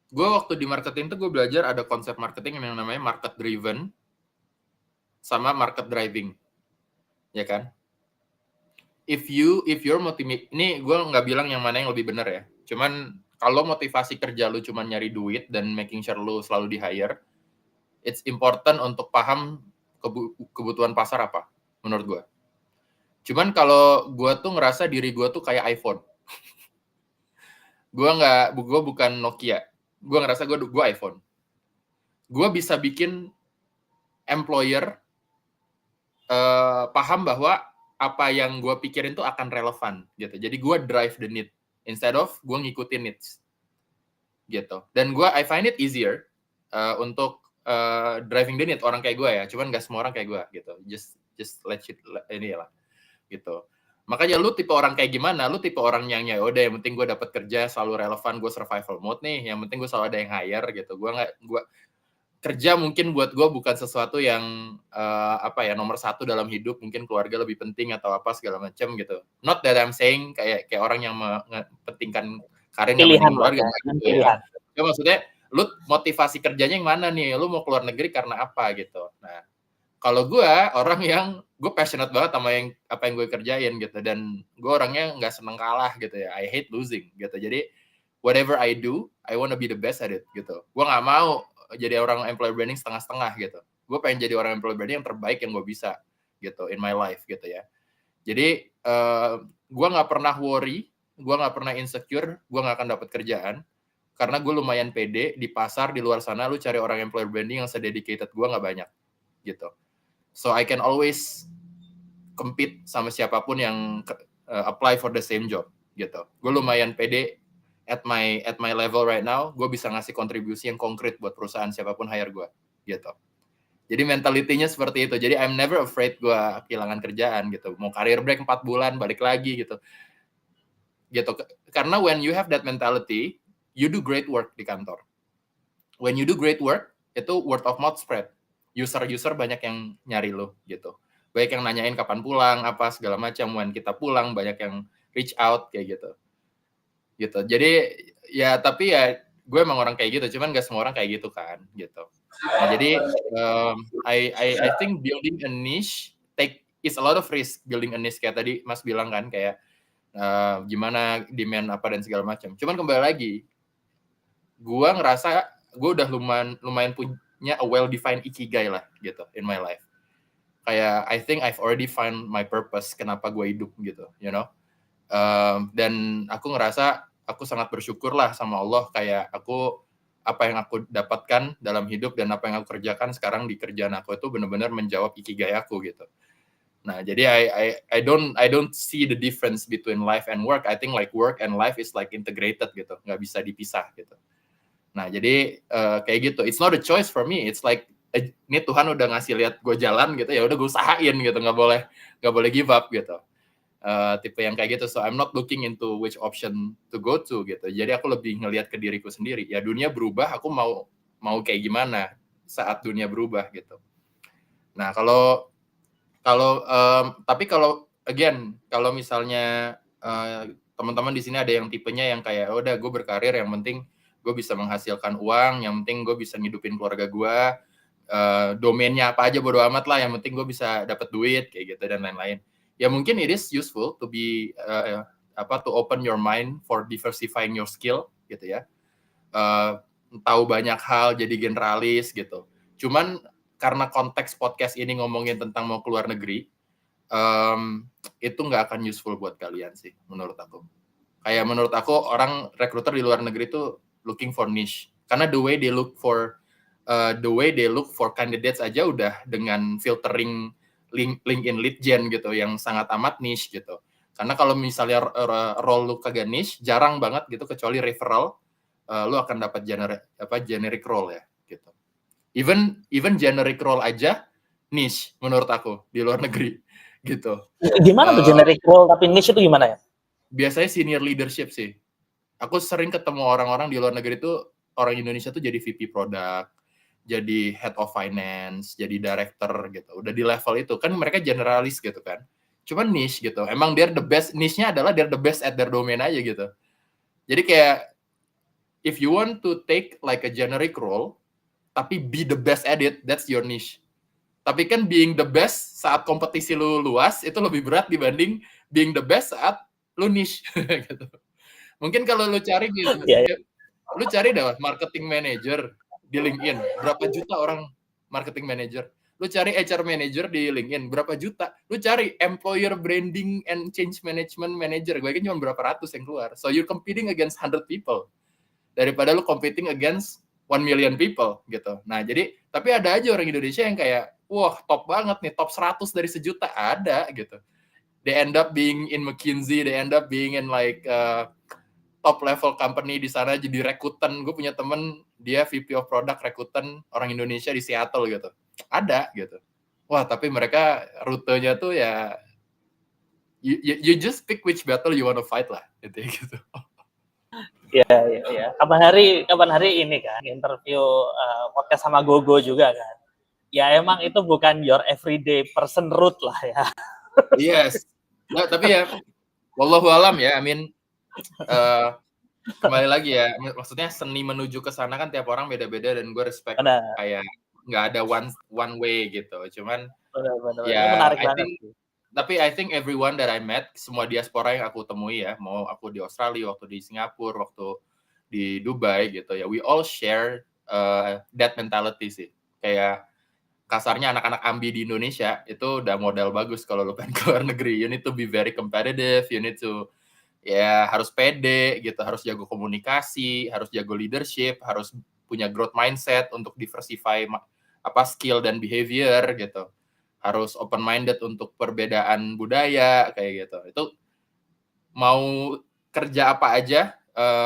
[SPEAKER 2] Gue waktu di marketing tuh gue belajar ada konsep marketing yang namanya market driven sama market driving. Ya kan? If you're motivate, ini gue nggak bilang yang mana yang lebih benar ya. Cuman kalau motivasi kerja lu cuma nyari duit dan making sure lu selalu di hire, it's important untuk paham kebutuhan pasar apa menurut gue. Cuman kalau gue tuh ngerasa diri gue tuh kayak iPhone. Gue bukan Nokia. Gue ngerasa gue iPhone. Gue bisa bikin employer paham bahwa apa yang gue pikirin tuh akan relevan gitu. Jadi gue drive the need instead of gue ngikutin needs gitu. Dan I find it easier untuk driving the need orang kayak gue ya, cuman nggak semua orang kayak gue gitu. Just let shit ini lah gitu. Makanya lu tipe orang kayak gimana? Lu tipe orang yang ya udah yang penting gue dapat kerja selalu relevan, gue survival mode nih, yang penting gue selalu ada yang hire gitu. Gue kerja mungkin buat gue bukan sesuatu yang nomor satu dalam hidup, mungkin keluarga lebih penting atau apa segala macam gitu. Not that I'm saying kayak orang yang mengepentingkan karir yang penting keluarga gitu ya. Ya maksudnya lu motivasi kerjanya yang mana nih? Lu mau keluar negeri karena apa gitu. Nah, kalau gue orang yang gue passionate banget sama apa yang gue kerjain gitu, dan gue orangnya nggak seneng kalah gitu ya. I hate losing gitu. Jadi whatever I do, I wanna be the best at it gitu. Gue nggak mau jadi orang employer branding setengah-setengah gitu. Gue pengen jadi orang employer branding yang terbaik yang gue bisa gitu in my life gitu ya. Jadi gue nggak pernah worry, gue nggak pernah insecure, gue nggak akan dapat kerjaan. Karena gue lumayan pede di pasar di luar sana, lu cari orang employer branding yang sededicated gue nggak banyak gitu. So I can always compete sama siapapun yang apply for the same job gitu. Gue lumayan pede at my level right now, gue bisa ngasih kontribusi yang konkret buat perusahaan siapapun hire gue gitu. Jadi mentalitinya seperti itu. Jadi I'm never afraid gue kehilangan kerjaan gitu. Mau career break 4 bulan balik lagi gitu. Karena when you have that mentality, you do great work di kantor. When you do great work, itu word of mouth spread. User banyak yang nyari lo gitu. Banyak yang nanyain kapan pulang, apa segala macam. When kita pulang, banyak yang reach out kayak gitu. Jadi ya tapi ya gue emang orang kayak gitu. Cuman gak semua orang kayak gitu kan gitu. Nah, jadi I think building a niche is a lot of risk. Building a niche kayak tadi Mas bilang kan kayak gimana demand apa dan segala macam. Cuman kembali lagi, gue ngerasa gue udah lumayan punya a well-defined ikigai lah gitu in my life. Kayak I think I've already found my purpose, kenapa gue hidup gitu, you know. Dan aku ngerasa aku sangat bersyukur lah sama Allah, kayak apa yang aku dapatkan dalam hidup dan apa yang aku kerjakan sekarang di kerjaan aku itu benar-benar menjawab ikigai aku gitu. Nah, jadi I don't see the difference between life and work. I think like work and life is like integrated gitu, nggak bisa dipisah gitu. Nah, jadi kayak gitu. It's not a choice for me. It's like ini Tuhan udah ngasih lihat gue jalan gitu, ya udah gue usahain gitu, nggak boleh give up gitu. Tipe yang kayak gitu. So I'm not looking into which option to go to gitu. Jadi aku lebih ngelihat ke diriku sendiri. Ya dunia berubah, aku mau kayak gimana saat dunia berubah gitu. Nah, tapi kalau again, kalau misalnya teman-teman di sini ada yang tipenya yang kayak udah gue berkarir yang penting gue bisa menghasilkan uang, yang penting gue bisa ngidupin keluarga gue, domainnya apa aja bodo amat lah, yang penting gue bisa dapat duit kayak gitu dan lain-lain. Ya mungkin it is useful to be to open your mind for diversifying your skill gitu ya. Tahu banyak hal, jadi generalis gitu. Cuman karena konteks podcast ini ngomongin tentang mau keluar negeri, itu nggak akan useful buat kalian sih, menurut aku. Kayak menurut aku orang rekruter di luar negeri itu looking for niche, karena the way they look for candidates aja udah dengan filtering LinkedIn lead gen gitu, yang sangat amat niche gitu. Karena kalau misalnya role lu kagak niche, jarang banget gitu, kecuali referral, lu akan dapat generic role ya gitu. Even generic role aja niche menurut aku di luar negeri gitu.
[SPEAKER 1] Gimana tuh generic role tapi niche itu gimana ya?
[SPEAKER 2] Biasanya senior leadership sih. Aku sering ketemu orang-orang di luar negeri itu, orang Indonesia tuh jadi VP product, jadi head of finance, jadi director gitu. Udah di level itu kan mereka generalis gitu kan. Cuman niche gitu. Emang they're the best, niche-nya adalah they're the best at their domain aja gitu. Jadi kayak if you want to take like a generic role tapi be the best at it, that's your niche. Tapi kan being the best saat kompetisi lu luas itu lebih berat dibanding being the best saat lu niche gitu. Mungkin kalau lu cari gitu, lu cari dah marketing manager di LinkedIn, berapa juta orang marketing manager. Lu cari HR manager di LinkedIn, berapa juta. Lu cari employer branding and change management manager, gue kan cuma berapa ratus yang keluar. So you're competing against 100 people. Daripada lu competing against 1 million people gitu. Nah, jadi tapi ada aja orang Indonesia yang kayak wah, top banget nih, top 100 dari sejuta ada gitu. They end up being in McKinsey, they end up being in like top level company di sana jadi Rakuten. Gue punya temen dia VP of Product Rakuten, orang Indonesia di Seattle gitu. Ada gitu. Wah, tapi mereka rutenya tuh ya you just pick which battle you wanna fight lah gitu.
[SPEAKER 1] Iya. Kapan hari ini kan interview podcast sama Gogo juga kan. Ya emang itu bukan your everyday person route lah ya.
[SPEAKER 2] Yes. Nah, tapi ya wallahu alam ya. I mean kembali lagi ya, maksudnya seni menuju ke sana kan tiap orang beda-beda dan gue respect
[SPEAKER 1] Benar.
[SPEAKER 2] kayak nggak ada one way gitu. Cuman
[SPEAKER 1] Benar. Itu
[SPEAKER 2] ya
[SPEAKER 1] menarik banget sih.
[SPEAKER 2] Tapi I think everyone that I met, semua diaspora yang aku temui ya, mau aku di Australia, waktu di Singapura, waktu di Dubai gitu ya, we all share that mentality sih. Kayak kasarnya anak-anak ambi di Indonesia itu udah modal bagus kalau lu pengen keluar negeri. You need to be very competitive, you need to ya harus pede gitu, harus jago komunikasi, harus jago leadership, harus punya growth mindset untuk diversify skill dan behavior gitu. Harus open minded untuk perbedaan budaya kayak gitu. Itu mau kerja apa aja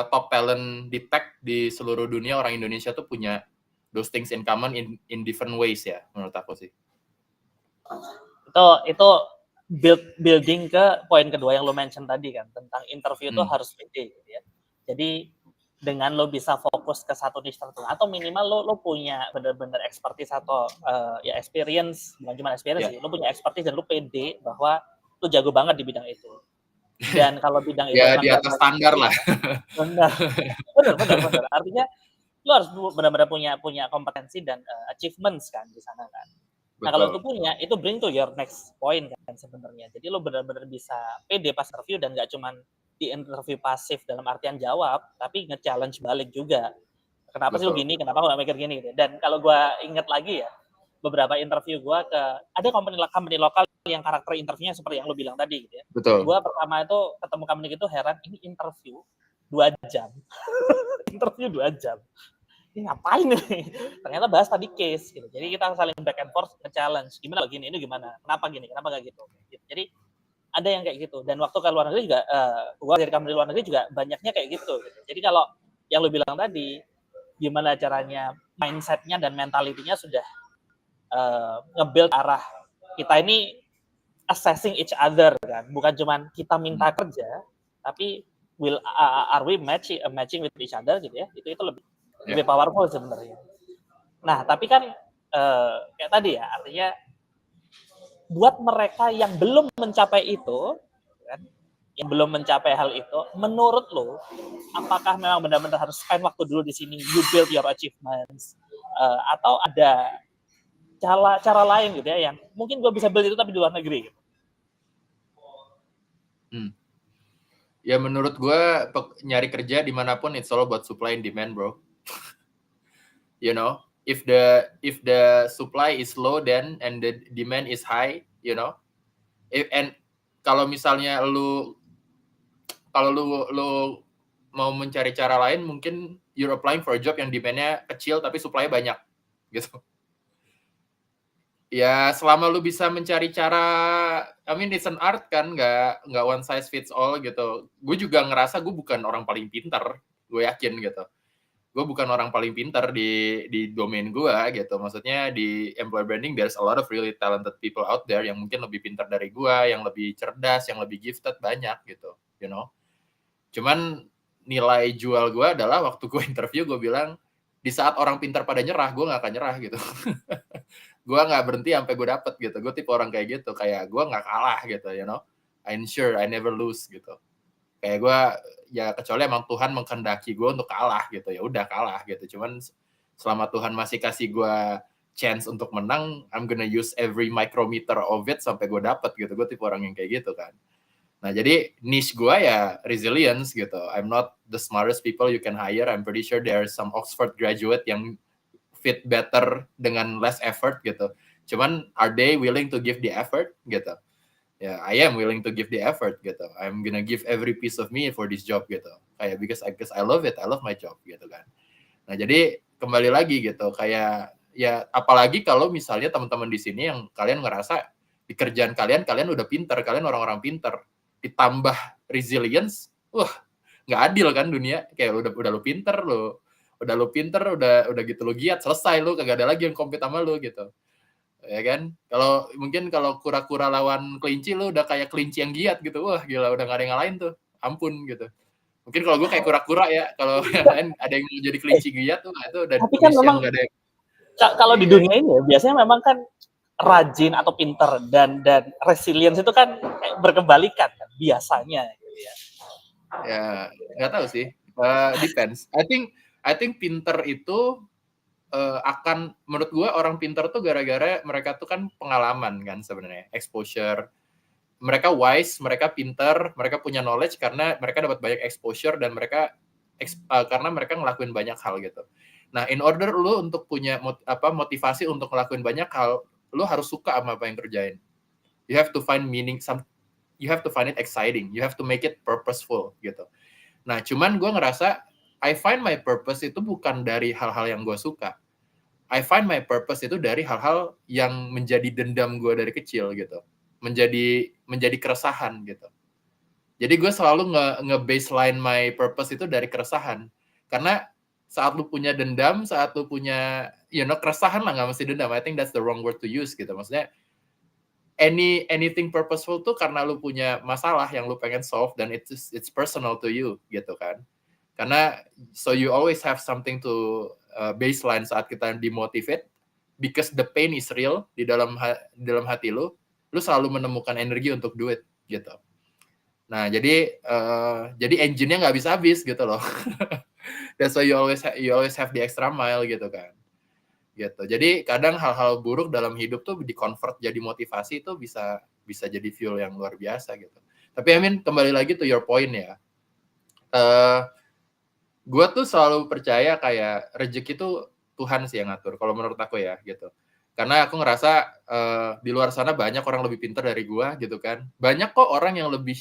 [SPEAKER 2] top talent di tech di seluruh dunia orang Indonesia tuh punya those things in common in different ways ya menurut aku sih.
[SPEAKER 1] Itu building ke poin kedua yang lo mention tadi kan tentang interview itu harus pede gitu ya. Jadi dengan lo bisa fokus ke satu niche tertentu atau minimal lo punya benar-benar expertise atau ya experience, bukan cuma experience sih, lo punya expertise dan lo pede bahwa lo jago banget di bidang itu. Dan kalau bidang itu
[SPEAKER 2] ya di atas standar lah.
[SPEAKER 1] Benar. Artinya lo harus benar-benar punya kompetensi dan achievements kan di sana kan. Nah, kalau itu punya, itu bring to your next point kan sebenarnya. Jadi lo benar-benar bisa pede pas interview dan nggak cuman di interview pasif dalam artian jawab, tapi nge-challenge balik juga. Kenapa sih lo gini? Kenapa lo nggak mikir gini? Gitu. Dan kalau gue inget lagi ya, beberapa interview gue ada company lokal yang karakter interviewnya seperti yang lo bilang tadi gitu ya.
[SPEAKER 2] Betul.
[SPEAKER 1] Gue pertama itu ketemu company itu heran, ini interview 2 jam. Interview 2 jam. Ini ngapain nih? Ternyata bahas tadi case gitu. Jadi kita saling back and forth nge-challenge. Gimana begini, ini gimana? Kenapa gini? Kenapa gak gitu? Jadi ada yang kayak gitu. Dan waktu ke luar negeri juga, gue dari company luar negeri juga banyaknya kayak gitu. Jadi kalau yang lu bilang tadi, gimana caranya mindset-nya dan mentality-nya sudah nge-build arah kita ini assessing each other kan. Bukan cuma kita minta kerja, tapi are we matching with each other gitu ya. Itu lebih powerful sebenarnya. Nah, tapi kan kayak tadi ya, artinya buat mereka yang belum mencapai itu, kan, yang belum mencapai hal itu, menurut lo, apakah memang benar-benar harus spend waktu dulu di sini, you build your achievements, atau ada cara lain gitu ya, yang mungkin gue bisa build itu tapi di luar negeri gitu?
[SPEAKER 2] Ya menurut gue nyari kerja dimanapun it's all about supply and demand, bro. You know, if the supply is low then and the demand is high, you know, and kalau misalnya lu mau mencari cara lain, mungkin you're applying for a job yang demand-nya kecil tapi supply banyak gitu. Ya selama lu bisa mencari cara, I mean it's an art kan, nggak one size fits all gitu. Gue juga ngerasa gue bukan orang paling pintar, gue yakin gitu. Gue bukan orang paling pintar di domain gue gitu. Maksudnya di employer branding there's a lot of really talented people out there yang mungkin lebih pintar dari gue, yang lebih cerdas, yang lebih gifted, banyak gitu, you know. Cuman nilai jual gue adalah waktu gue interview gue bilang di saat orang pintar pada nyerah, gue nggak akan nyerah gitu. Gue nggak berhenti sampai gue dapet gitu. Gue tipe orang kayak gitu, kayak gue nggak kalah gitu, you know. I'm sure I never lose gitu. Kayak gue ya kecuali emang Tuhan menghendaki gue untuk kalah gitu, ya udah kalah gitu. Cuman selama Tuhan masih kasih gue chance untuk menang, I'm gonna use every micrometer of it sampai gue dapet gitu. Gue tipe orang yang kayak gitu kan. Nah jadi niche gue ya resilience gitu. I'm not the smartest people you can hire. I'm pretty sure there are some Oxford graduate yang fit better dengan less effort gitu. Cuman are they willing to give the effort gitu? Ya, I am willing to give the effort gitu. I'm gonna give every piece of me for this job gitu. Kayak because I love it, I love my job gitu kan. Nah jadi kembali lagi gitu, kayak ya apalagi kalau misalnya teman-teman di sini yang kalian ngerasa di kerjaan kalian udah pinter, kalian orang-orang pinter, ditambah resilience, nggak nggak adil kan dunia, kayak udah lu pinter, udah gitu lu giat, selesai lu, kagak ada lagi yang compete sama lu gitu. Ya kan? Kalau kura-kura lawan kelinci, lu udah kayak kelinci yang giat gitu. Wah, gila, udah nggak ada yang ngalahin tuh. Ampun gitu. Mungkin kalau gue kayak kura-kura ya, kalau yang lain ada yang mau jadi kelinci giat tuh, itu udah
[SPEAKER 1] Tapi kan
[SPEAKER 2] finish yang
[SPEAKER 1] memang
[SPEAKER 2] nggak ada yang...
[SPEAKER 1] kalau di
[SPEAKER 2] Iya.
[SPEAKER 1] dunia ini ya, biasanya memang kan rajin atau pinter dan resilience itu kan berkebalikan kan, biasanya gitu ya.
[SPEAKER 2] Ya, nggak tahu sih. Depends. I think pinter itu akan, menurut gue orang pinter tuh gara-gara mereka tuh kan pengalaman kan sebenarnya, exposure. Mereka wise, mereka pinter, mereka punya knowledge karena mereka dapat banyak exposure dan mereka karena mereka ngelakuin banyak hal gitu. Nah, in order lu untuk punya motivasi untuk ngelakuin banyak hal, lu harus suka sama apa yang kerjain. You have to find meaning, you have to find it exciting, you have to make it purposeful gitu. Nah, cuman gue ngerasa I find my purpose itu bukan dari hal-hal yang gue suka. I find my purpose itu dari hal-hal yang menjadi dendam gue dari kecil gitu. Menjadi keresahan gitu. Jadi gue selalu nge-baseline my purpose itu dari keresahan. Karena saat lu punya dendam, saat lu punya, keresahan lah, nggak mesti dendam. I think that's the wrong word to use gitu. Maksudnya, anything purposeful tuh karena lu punya masalah yang lu pengen solve dan it's personal to you gitu kan. Karena so you always have something to baseline saat kita demotivate, because the pain is real di dalam hati lu selalu menemukan energi untuk do it gitu. Nah, jadi engine-nya nggak habis-habis gitu loh. That's why you always have the extra mile gitu kan. Gitu. Jadi kadang hal-hal buruk dalam hidup tuh di-convert jadi motivasi, itu bisa jadi fuel yang luar biasa gitu. Tapi kembali lagi to your point ya. Gue tuh selalu percaya kayak rezeki itu Tuhan sih yang ngatur, kalau menurut aku ya gitu. Karena aku ngerasa di luar sana banyak orang lebih pintar dari gue gitu kan. Banyak kok orang yang lebih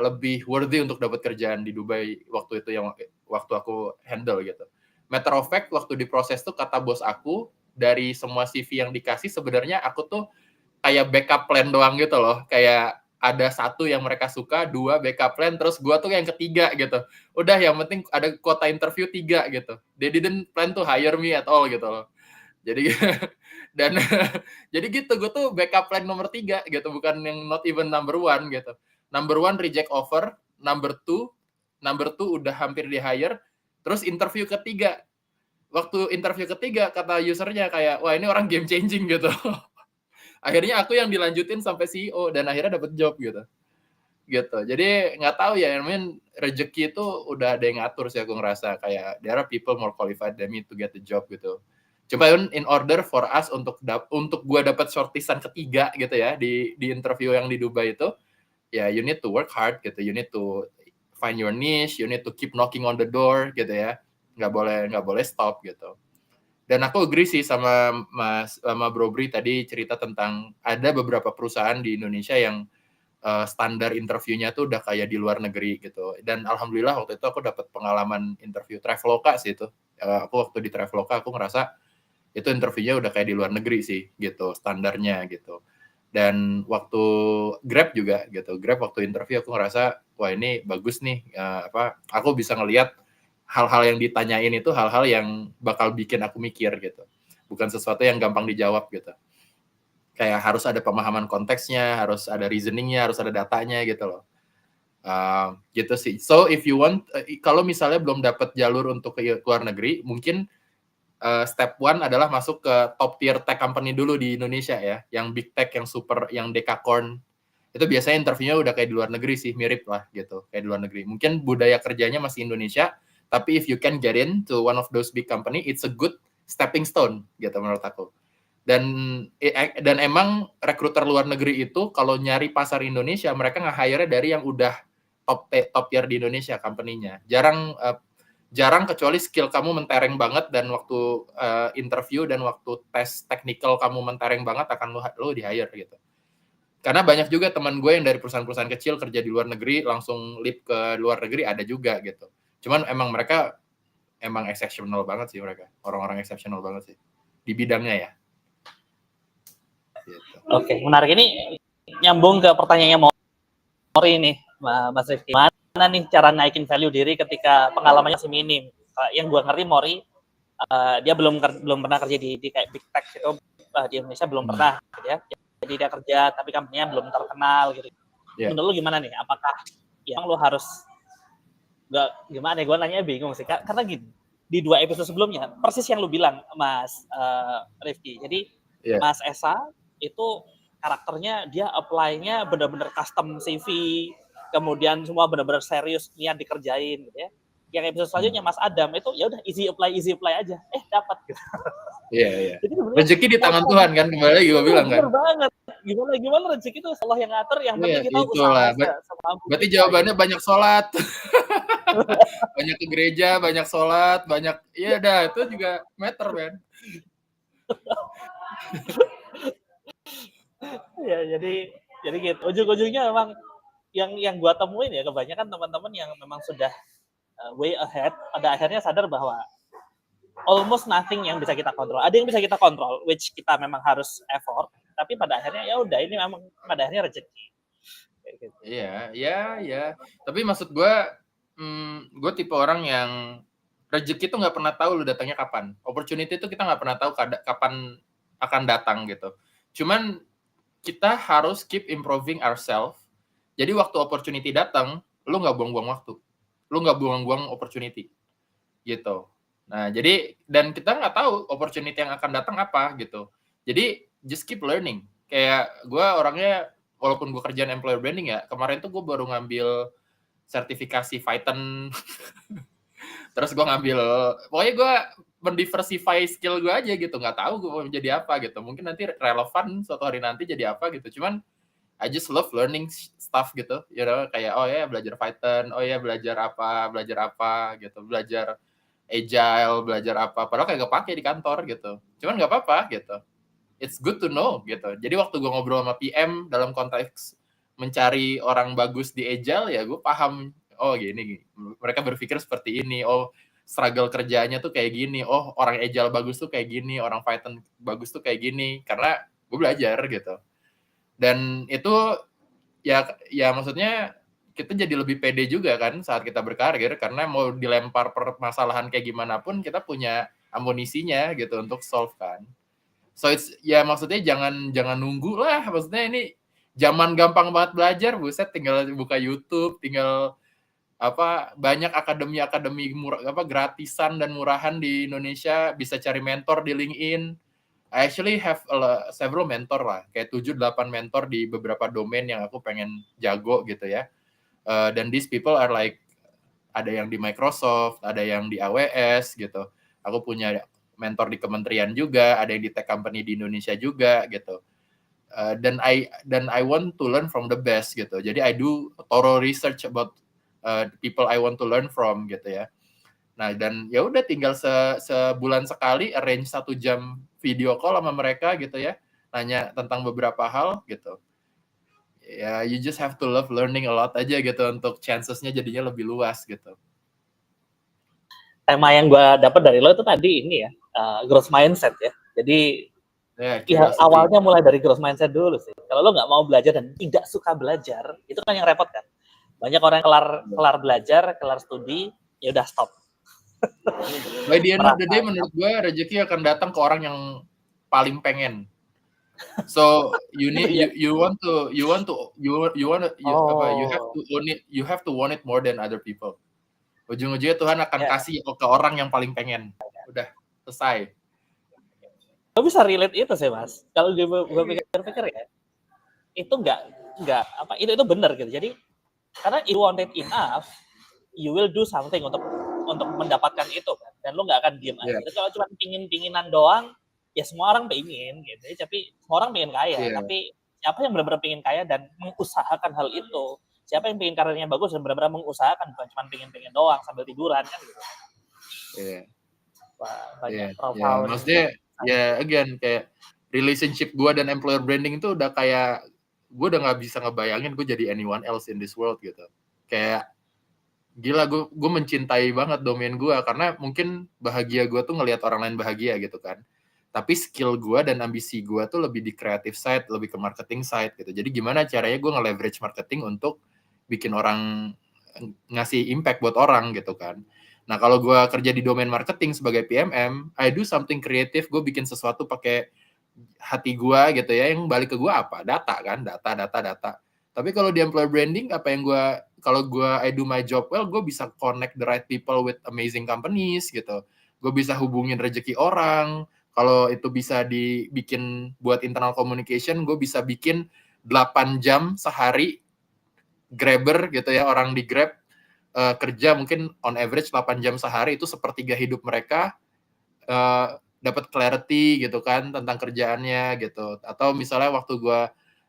[SPEAKER 2] lebih worthy untuk dapat kerjaan di Dubai waktu itu, yang waktu aku handle gitu. Matter of fact, waktu di proses tuh kata bos aku, dari semua CV yang dikasih sebenarnya aku tuh kayak backup plan doang gitu loh. Kayak ada satu yang mereka suka, 2 backup plan, terus gua tuh yang ketiga gitu. Udah, yang penting ada kuota interview 3 gitu. They didn't plan to hire me at all gitu loh. Jadi dan jadi gitu, gue tuh backup plan nomor 3 gitu, bukan yang not even number 1 gitu. Number 1 reject offer, number 2 udah hampir di hire, terus interview ketiga. Waktu interview ketiga kata usernya kayak, wah ini orang game changing gitu. Akhirnya aku yang dilanjutin sampai CEO dan akhirnya dapat job gitu. Gitu. Jadi nggak tahu ya, rezeki itu udah ada yang ngatur sih, aku ngerasa kayak there are people more qualified than me to get the job gitu. Cuma in order for us untuk gua dapat shortlistan ketiga gitu ya di interview yang di Dubai itu, ya you need to work hard gitu, you need to find your niche, you need to keep knocking on the door gitu ya. Nggak boleh stop gitu. Dan aku agree sih sama Bro Bri tadi cerita tentang ada beberapa perusahaan di Indonesia yang standar interviewnya tuh udah kayak di luar negeri gitu. Dan alhamdulillah waktu itu aku dapat pengalaman interview Traveloka sih itu. Aku waktu di Traveloka aku ngerasa itu interviewnya udah kayak di luar negeri sih gitu, standarnya gitu. Dan waktu Grab juga gitu. Grab waktu interview aku ngerasa wah ini bagus nih, aku bisa ngelihat hal-hal yang ditanyain itu hal-hal yang bakal bikin aku mikir gitu. Bukan sesuatu yang gampang dijawab gitu. Kayak harus ada pemahaman konteksnya, harus ada reasoningnya, harus ada datanya gitu loh. Gitu sih. So if you want, kalau misalnya belum dapat jalur untuk ke luar negeri, mungkin step 1 adalah masuk ke top tier tech company dulu di Indonesia ya, yang big tech, yang super, yang dekakorn. Itu biasanya interviewnya udah kayak di luar negeri sih, mirip lah gitu, kayak di luar negeri. Mungkin budaya kerjanya masih Indonesia, tapi if you can get in to one of those big company, it's a good stepping stone gitu menurut aku. Dan emang rekruter luar negeri itu kalau nyari pasar Indonesia, mereka nge-hire dari yang udah top tier di Indonesia company-nya. Jarang kecuali skill kamu mentereng banget dan waktu interview dan waktu tes technical kamu mentereng banget akan lo di-hire gitu. Karena banyak juga teman gue yang dari perusahaan-perusahaan kecil kerja di luar negeri langsung leap ke luar negeri ada juga gitu. Cuman mereka emang exceptional banget sih mereka. Orang-orang exceptional banget sih di bidangnya ya. Gitu.
[SPEAKER 1] Oke, menarik. Ini nyambung ke pertanyaannya Mori nih, Mas Rifki. nih cara naikin value diri ketika pengalamannya masih minim. Yang gue ngerti Mori, dia belum pernah kerja di kayak big tech itu, di Indonesia belum pernah gitu ya. Jadi dia kerja tapi company-nya belum terkenal gitu. Menurut lu gimana nih? Apakah yang lu harus nggak gimana ya, gue nanya bingung sih karena gini, di 2 episode sebelumnya persis yang lu bilang Mas Rifki. Jadi Mas Esa itu karakternya dia apply-nya benar-benar custom CV, kemudian semua benar-benar serius niat dikerjain gitu ya. Yang episode selanjutnya Mas Adam itu ya udah easy apply aja, dapat gitu.
[SPEAKER 2] Iya. Rezeki di tangan Tuhan kan, kembali lagi gue bilang kan.
[SPEAKER 1] Bener banget. Gimana rezeki itu Allah yang ngatur, yang penting kita usaha semampu.
[SPEAKER 2] Berarti jawabannya banyak sholat. Banyak ke gereja, banyak sholat, banyak, iya dah, itu juga matter, man.
[SPEAKER 1] Ya, jadi gitu. Ujung-ujungnya memang yang gua temuin ya kebanyakan teman-teman yang memang sudah way ahead, pada akhirnya sadar bahwa almost nothing yang bisa kita kontrol. Ada yang bisa kita kontrol, which kita memang harus effort, tapi pada akhirnya ya udah, ini memang pada akhirnya rezeki.
[SPEAKER 2] Gitu. Iya. Tapi maksud gue tipe orang yang rezeki itu nggak pernah tahu lu datangnya kapan. Opportunity itu kita nggak pernah tahu kapan akan datang gitu. Cuman kita harus keep improving ourselves. Jadi waktu opportunity datang, lu nggak buang-buang waktu. Lu nggak buang-buang opportunity. Gitu. Nah, jadi, dan kita nggak tahu opportunity yang akan datang apa gitu. Jadi, just keep learning. Kayak gue orangnya, walaupun gue kerjaan employer branding ya, kemarin tuh gue baru ngambil sertifikasi Python. Terus gue ngambil, pokoknya gue mendiversify skill gue aja gitu. Nggak tahu gue mau jadi apa gitu. Mungkin nanti relevan suatu hari nanti jadi apa gitu. Cuman, I just love learning stuff gitu. You know, kayak, oh ya belajar Python, oh ya belajar apa gitu. Belajar agile, belajar apa, padahal kayak gak pakai di kantor gitu. Cuman gak apa-apa gitu. It's good to know gitu. Jadi waktu gue ngobrol sama PM dalam konteks mencari orang bagus di agile, ya gue paham, oh gini. Mereka berpikir seperti ini, oh struggle kerjanya tuh kayak gini, oh orang agile bagus tuh kayak gini, orang Python bagus tuh kayak gini, karena gue belajar gitu. Dan itu ya maksudnya kita jadi lebih pede juga kan saat kita berkarir, karena mau dilempar permasalahan kayak gimana pun kita punya amunisinya gitu untuk solve kan. So ya maksudnya jangan nunggu lah, maksudnya ini zaman gampang banget belajar, buset, tinggal buka YouTube, tinggal banyak akademi gratisan dan murahan di Indonesia, bisa cari mentor di LinkedIn. I actually have several mentor lah, kayak 7-8 mentor di beberapa domain yang aku pengen jago gitu ya. Dan these people are like, ada yang di Microsoft, ada yang di AWS gitu. Aku punya mentor di kementerian juga, ada yang di tech company di Indonesia juga gitu. Dan I want to learn from the best gitu. Jadi I do thorough research about people I want to learn from gitu ya. Nah, dan ya udah tinggal sebulan sekali arrange 1 jam video call sama mereka gitu ya. Nanya tentang beberapa hal gitu. Ya, you just have to love learning a lot aja gitu untuk chances-nya jadinya lebih luas gitu.
[SPEAKER 1] Tema yang gue dapat dari lo itu tadi ini ya, growth mindset ya. Jadi awalnya mulai dari growth mindset dulu sih. Kalau lo nggak mau belajar dan tidak suka belajar, itu kan yang repot kan. Banyak orang yang kelar belajar, kelar studi, ya udah stop.
[SPEAKER 2] By the end of the day, menurut gue rezeki akan datang ke orang yang paling pengen. So you have to want it more than other people. Ujung-ujungnya Tuhan akan kasih ke orang yang paling pengen. Udah selesai.
[SPEAKER 1] Gue bisa relate itu sih Mas. Kalau gue pikir-pikir ya, itu itu benar gitu. Jadi karena you want it enough, you will do something untuk mendapatkan itu kan. Dan lo nggak akan diem aja. Kalau cuma pingin-pinginan doang, ya semua orang pengen gitu. Tapi semua orang pengen kaya. Tapi siapa yang benar-benar pengen kaya dan mengusahakan hal itu? Siapa yang pengen karirnya bagus dan benar-benar mengusahakan, bukan cuma pengen doang sambil tiduran kan gitu. Wah, banyak profile.
[SPEAKER 2] Maksudnya again kayak relationship gue dan employer branding itu udah kayak gue udah nggak bisa ngebayangin gue jadi anyone else in this world gitu. Kayak gila, gue mencintai banget domain gue karena mungkin bahagia gue tuh ngelihat orang lain bahagia gitu kan. Tapi skill gue dan ambisi gue tuh lebih di creative side, lebih ke marketing side gitu. Jadi gimana caranya gue nge-leverage marketing untuk bikin orang ngasih impact buat orang gitu kan. Nah, kalau gue kerja di domain marketing sebagai PMM, I do something creative, gue bikin sesuatu pakai hati gue gitu ya, yang balik ke gue apa? Data kan, data. Tapi kalau di employer branding, kalau gue I do my job well, gue bisa connect the right people with amazing companies gitu. Gue bisa hubungin rezeki orang. Kalau itu bisa dibikin buat internal communication, gue bisa bikin 8 jam sehari Grabber gitu ya, orang di Grab kerja mungkin on average 8 jam sehari, itu sepertiga hidup mereka dapat clarity gitu kan tentang kerjaannya gitu. Atau misalnya waktu gue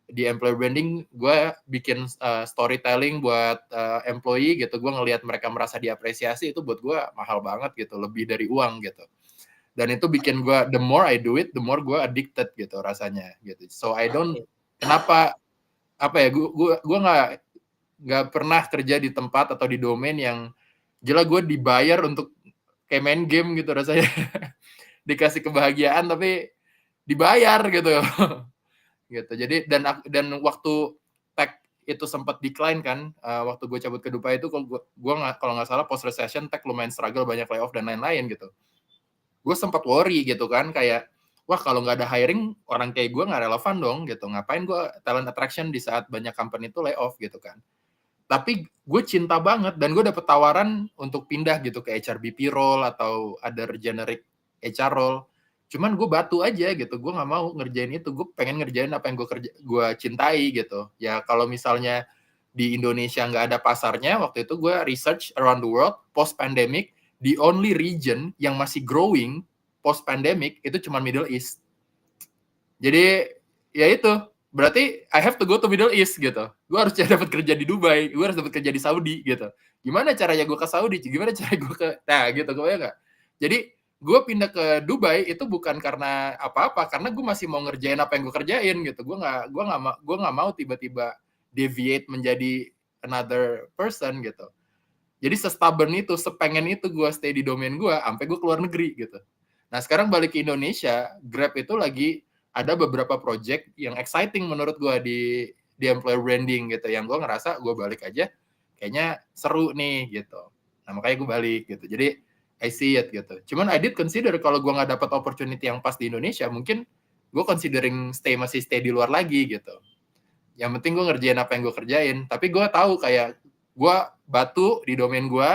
[SPEAKER 2] di employer branding, gue bikin storytelling buat employee gitu, gue ngelihat mereka merasa diapresiasi, itu buat gue mahal banget gitu, lebih dari uang gitu. Dan itu bikin gue, the more I do it, the more gue addicted gitu rasanya gitu. So I don't, kenapa gue nggak pernah kerja di tempat atau di domain yang gila gue dibayar untuk kayak main game gitu rasanya. Dikasih kebahagiaan tapi dibayar gitu. Gitu. Jadi dan waktu tech itu sempat decline kan, waktu gue cabut ke Dubai itu, kalau nggak salah post recession tech lumayan struggle, banyak layoff dan lain-lain gitu. Gue sempat worry gitu kan, kayak wah kalau nggak ada hiring, orang kayak gue nggak relevan dong gitu. Ngapain gue talent attraction di saat banyak company itu layoff gitu kan. Tapi gue cinta banget dan gue dapet tawaran untuk pindah gitu ke HRBP role atau other generic HR role. Cuman gue batu aja gitu, gue nggak mau ngerjain itu. Gue pengen ngerjain apa yang gue cintai gitu. Ya kalau misalnya di Indonesia nggak ada pasarnya, waktu itu gue research around the world post pandemic, the only region yang masih growing post pandemic itu cuma Middle East. Jadi ya itu, berarti I have to go to Middle East gitu. Gue harus dapat kerja di Dubai, gue harus dapat kerja di Saudi gitu. Gimana caranya gue ke Saudi? Gimana cara gue ke, nah gitu, gue ya nggak. Jadi gue pindah ke Dubai itu bukan karena apa-apa, karena gue masih mau ngerjain apa yang gue kerjain gitu. Gue nggak mau tiba-tiba deviate menjadi another person gitu. Jadi se-stubborn itu, sepengen itu gue stay di domain gue, sampai gue keluar negeri gitu. Nah sekarang balik ke Indonesia, Grab itu lagi ada beberapa project yang exciting menurut gue di employer branding gitu, yang gue ngerasa gue balik aja kayaknya seru nih gitu. Nah makanya gue balik gitu. Jadi I see it gitu. Cuman I did consider kalau gue nggak dapat opportunity yang pas di Indonesia, mungkin gue considering masih stay di luar lagi gitu. Yang penting gue ngerjain apa yang gue kerjain. Tapi gue tahu kayak gue batu di domain gue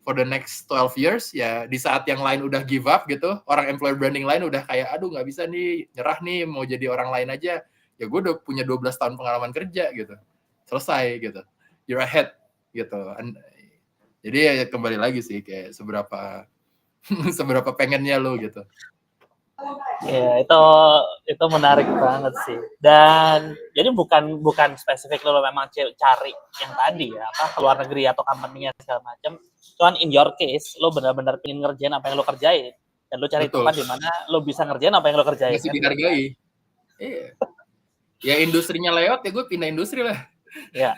[SPEAKER 2] for the next 12 years, ya di saat yang lain udah give up gitu, orang employer branding lain udah kayak, aduh nggak bisa nih, nyerah nih, mau jadi orang lain aja, ya gue udah punya 12 tahun pengalaman kerja gitu, selesai gitu, you're ahead gitu. Jadi ya kembali lagi sih, kayak seberapa seberapa pengennya lo gitu.
[SPEAKER 1] Ya, itu menarik banget sih. Dan jadi bukan spesifik lo memang cari yang tadi ya, apa keluar negeri atau company-nya segala macam. Cuman in your case, lo benar-benar pengen ngerjain apa yang lo kerjain, dan lo cari tempat di mana lo bisa ngerjain apa yang lo kerjain.
[SPEAKER 2] Masih dihargai. Iya. Ya industrinya lewat, ya gue pindah industri lah.
[SPEAKER 1] Ya.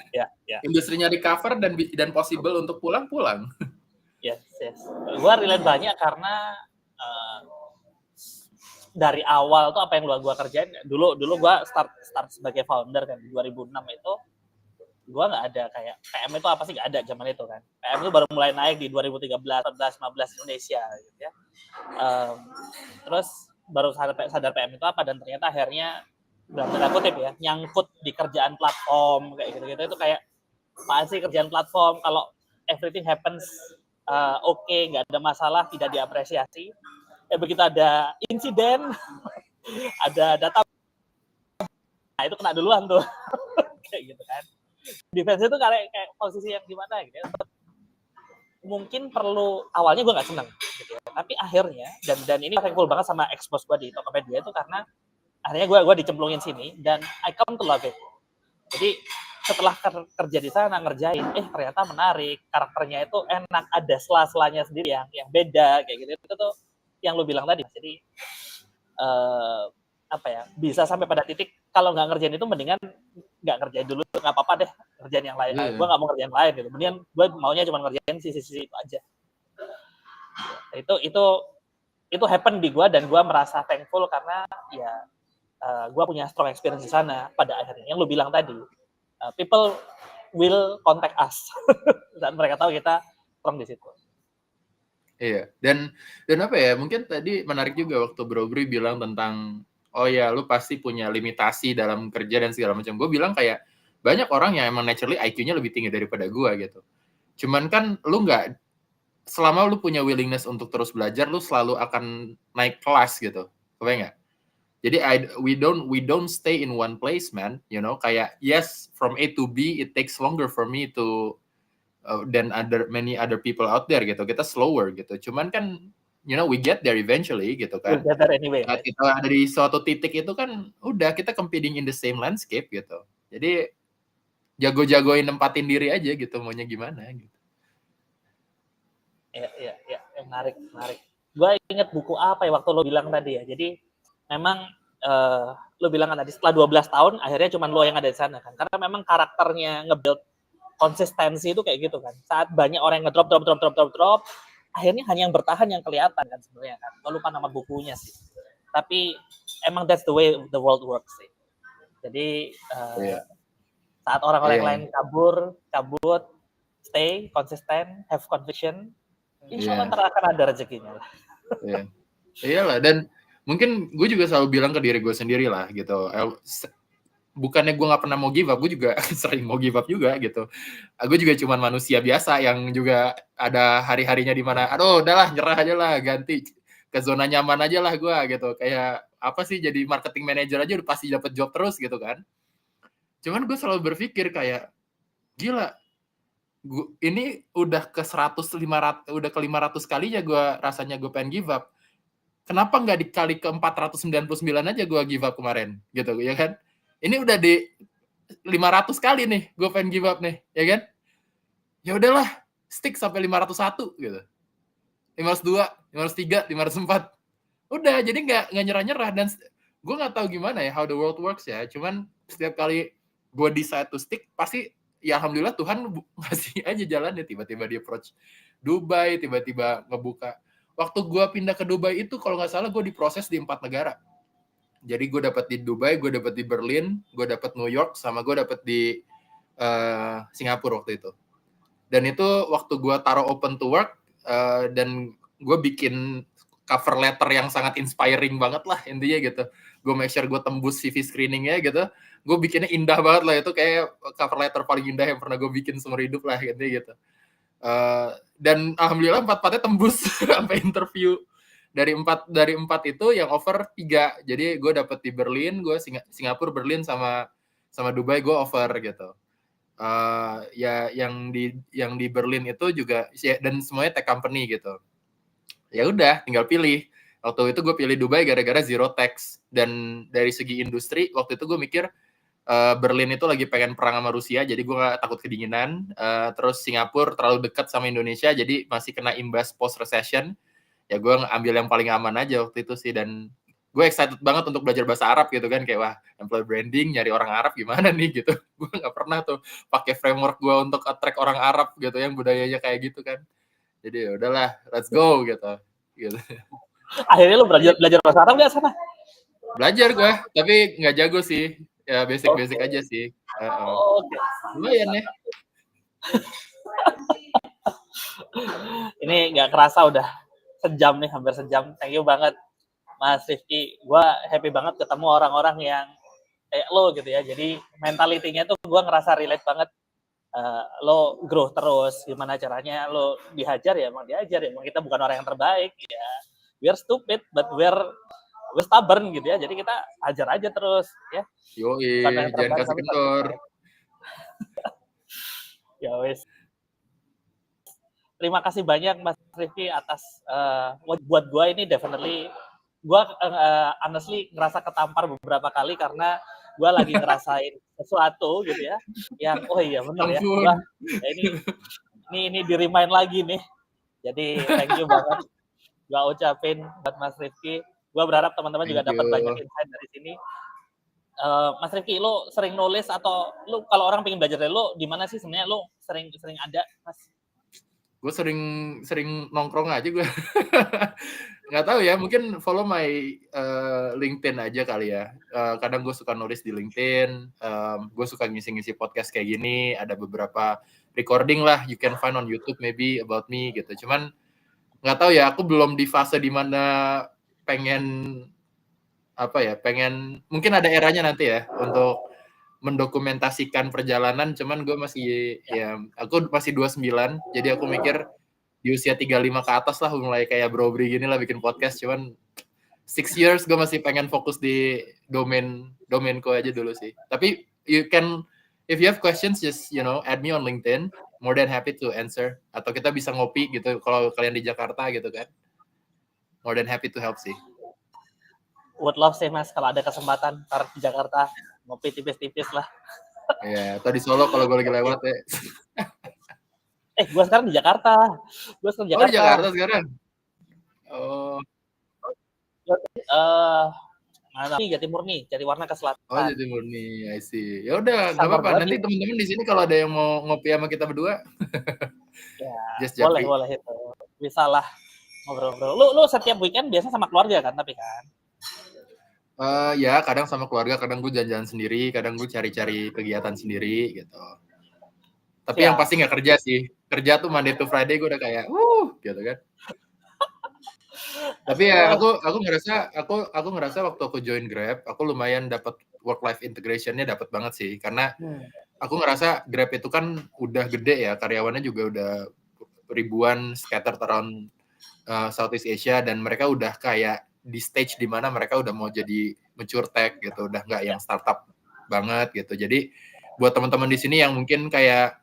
[SPEAKER 2] Industrinya recover dan possible untuk pulang.
[SPEAKER 1] Yes. Gue relate banyak karena dari awal tuh apa yang gue kerjain, dulu gue start sebagai founder kan di 2006 itu, gue nggak ada kayak PM itu apa sih, nggak ada zaman itu kan. PM itu baru mulai naik di 2013, 14, 15 Indonesia gitu ya. Terus baru sadar PM itu apa, dan ternyata akhirnya dalam tanda kutip ya nyangkut di kerjaan platform kayak gitu itu kayak apa sih kerjaan platform, kalau everything happens oke, nggak ada masalah, tidak diapresiasi. Begitu ada insiden, ada data, nah itu kena duluan tuh. Kayak gitu kan. Defense itu kayak posisi yang gimana gitu ya. Mungkin perlu, awalnya gue nggak seneng gitu ya. Tapi akhirnya, dan ini thankful banget sama expose gue di Tokopedia itu, karena akhirnya gue dicemplungin sini dan I come to love it. Jadi setelah kerja di sana ngerjain, ternyata menarik, karakternya itu enak, ada sela-selanya sendiri yang beda kayak gitu. Itu tuh yang lo bilang tadi. Jadi bisa sampai pada titik kalau nggak ngerjain itu mendingan nggak ngerjain dulu, nggak apa-apa deh ngerjain yang lain. Gue nggak mau ngerjain lain gitu, mendingan gue maunya cuma ngerjain sisi-sisi itu aja. Itu happen di gue, dan gue merasa thankful karena ya gue punya strong experience di sana pada akhirnya. Yang lo bilang tadi, people will contact us dan mereka tahu kita strong di situ.
[SPEAKER 2] Iya, dan apa ya, mungkin tadi menarik juga waktu Bro Bri bilang tentang, oh ya lu pasti punya limitasi dalam kerja dan segala macam. Gue bilang kayak, banyak orang yang emang naturally IQ-nya lebih tinggi daripada gue gitu. Cuman kan lu nggak, selama lu punya willingness untuk terus belajar, lu selalu akan naik kelas gitu. Kebayang nggak? Jadi we don't stay in one place, man. You know, kayak yes, from A to B it takes longer for me to than many other people out there gitu. Kita slower gitu. Cuman kan, you know, we get there eventually gitu
[SPEAKER 1] We'll
[SPEAKER 2] kan.
[SPEAKER 1] get there anyway,
[SPEAKER 2] Saat
[SPEAKER 1] right?
[SPEAKER 2] kita ada di suatu titik itu kan udah kita competing in the same landscape gitu. Jadi jago-jagoin nempatin diri aja gitu, maunya gimana gitu.
[SPEAKER 1] Iya, menarik. Gue inget buku apa ya waktu lo bilang tadi ya. Jadi memang lo bilang kan tadi setelah 12 tahun akhirnya cuma lo yang ada di sana kan. Karena memang karakternya nge-build konsistensi itu kayak gitu kan. Saat banyak orang yang ngedrop, akhirnya hanya yang bertahan yang kelihatan kan sebenarnya kan. Gue lupa nama bukunya sih. Tapi emang that's the way the world works sih. Jadi saat orang-orang lain cabut, stay konsisten, have conviction, insya Allah ntar akan ada rezekinya lah.
[SPEAKER 2] Iyalah, dan mungkin gue juga selalu bilang ke diri gue sendiri lah gitu. Bukannya gue nggak pernah mau give up, gue juga sering mau give up juga gitu. Gue juga cuma manusia biasa yang juga ada hari-harinya di mana, aduh udahlah nyerah aja lah, ganti ke zona nyaman aja lah gue gitu. Kayak apa sih, jadi marketing manager aja udah pasti dapat job terus gitu kan. Cuman gue selalu berpikir kayak, gila, ini udah ke 500 kalinya gue rasanya gue pengen give up. Kenapa nggak dikali ke 499 aja gue give up kemarin gitu ya kan? Ini udah di 500 kali nih gue pengen give up nih, ya kan? Ya udahlah, stick sampai 501 gitu. 502, 503, 504. Udah, jadi nggak nyerah-nyerah. Dan gue nggak tahu gimana ya how the world works ya. Cuman setiap kali gue decide to stick, pasti ya alhamdulillah Tuhan ngasih aja jalannya. Tiba-tiba di approach Dubai, tiba-tiba ngebuka. Waktu gue pindah ke Dubai itu kalau nggak salah gue diproses di 4 negara. Jadi gue dapat di Dubai, gue dapat di Berlin, gue dapat New York, sama gue dapat di Singapura waktu itu. Dan itu waktu gue taruh open to work, dan gue bikin cover letter yang sangat inspiring banget lah intinya gitu. Gue make sure gue tembus CV screeningnya gitu. Gue bikinnya indah banget lah, itu kayak cover letter paling indah yang pernah gue bikin seumur hidup lah gitu. Dan alhamdulillah 4-4-nya tembus sampai interview. Dari empat itu yang offer 3. Jadi gue dapet di Berlin, gue Singapura, Berlin sama Dubai gue offer gitu. Ya yang di Berlin itu juga dan semuanya tech company gitu. Ya udah, tinggal pilih. Waktu itu gue pilih Dubai gara-gara zero tax, dan dari segi industri waktu itu gue mikir Berlin itu lagi pengen perang sama Rusia, jadi gue gak takut kedinginan. Terus Singapura terlalu dekat sama Indonesia, jadi masih kena imbas post recession. Ya gue ambil yang paling aman aja waktu itu sih. Dan gue excited banget untuk belajar bahasa Arab gitu kan, kayak wah employer branding nyari orang Arab gimana nih gitu. Gue nggak pernah tuh pakai framework gue untuk attract orang Arab gitu yang budayanya kayak gitu kan. Jadi udahlah, let's go gitu.
[SPEAKER 1] Akhirnya lu belajar bahasa Arab nggak sana?
[SPEAKER 2] Belajar gue, tapi nggak jago sih. Ya basic aja sih. Lumayan ya.
[SPEAKER 1] Ini nggak kerasa udah sejam nih, hampir sejam. Thank you banget Mas Rifki. Gue happy banget ketemu orang-orang yang kayak lo gitu ya. Jadi mentalitinya tuh gue ngerasa relate banget. Lo grow terus, gimana caranya lo dihajar ya emang dihajar ya. Emang kita bukan orang yang terbaik ya. We're stupid, but we're stubborn gitu ya. Jadi kita ajar aja terus ya.
[SPEAKER 2] Yoi, jangan kasih kendor.
[SPEAKER 1] Ya wes. Terima kasih banyak Mas Rifki atas buat gue ini definitely gue honestly ngerasa ketampar beberapa kali karena gue lagi ngerasain sesuatu gitu ya yang oh iya benar ya gua, ya ini di remind lagi nih. Jadi thank you banget gue ucapin buat Mas Rifki. Gue berharap teman-teman juga dapat banyak insight dari sini. Mas Rifki, lo sering nulis atau lo kalau orang pengen belajar dari lo di mana sih sebenarnya lo sering ada Mas?
[SPEAKER 2] Gue sering nongkrong aja gue. nggak tahu ya, mungkin follow my LinkedIn aja kali ya. Kadang gue suka nulis di LinkedIn, gue suka ngisi-ngisi podcast kayak gini, ada beberapa recording lah, you can find on YouTube maybe about me gitu. Cuman nggak tahu ya, aku belum di fase dimana pengen mungkin ada eranya nanti ya untuk mendokumentasikan perjalanan, cuman gue masih aku masih 29, jadi aku mikir di usia 35 ke atas lah mulai kayak Brobri gini lah bikin podcast. Cuman 6 years gue masih pengen fokus di domainku aja dulu sih. Tapi if you have questions, just add me on LinkedIn, more than happy to answer. Atau kita bisa ngopi gitu kalau kalian di Jakarta gitu kan, more than happy to help sih.
[SPEAKER 1] Would love sih Mas kalau ada kesempatan ntar di Jakarta ngopi tipis-tipis lah.
[SPEAKER 2] Iya, atau di Solo kalau gue lagi lewat ya.
[SPEAKER 1] Gue sekarang di Jakarta. Gue sekarang di Jakarta.
[SPEAKER 2] Oh, di Jakarta sekarang? Oh.
[SPEAKER 1] Mana Jatimur nih, Jatiwarna ke selatan.
[SPEAKER 2] Oh, Jatimur nih, I see. Ya udah, nggak apa-apa. Nanti teman-teman di sini kalau ada yang mau ngopi sama kita berdua,
[SPEAKER 1] ya, boleh itu. Bisa lah ngobrol-ngobrol. Lu setiap weekend biasa sama keluarga kan, tapi kan?
[SPEAKER 2] Ya, kadang sama keluarga, kadang gue jalan-jalan sendiri, kadang gue cari-cari kegiatan sendiri gitu. Tapi yang pasti nggak kerja sih. Kerja tuh Monday to Friday gue udah kayak, gitu kan. Tapi ya aku ngerasa waktu aku join Grab, aku lumayan dapat work life integration-nya dapat banget sih, karena aku ngerasa Grab itu kan udah gede ya, karyawannya juga udah ribuan scattered around Southeast Asia, dan mereka udah kayak di stage di mana mereka udah mau jadi mature tech gitu, udah nggak yang startup banget gitu. Jadi buat teman-teman di sini yang mungkin kayak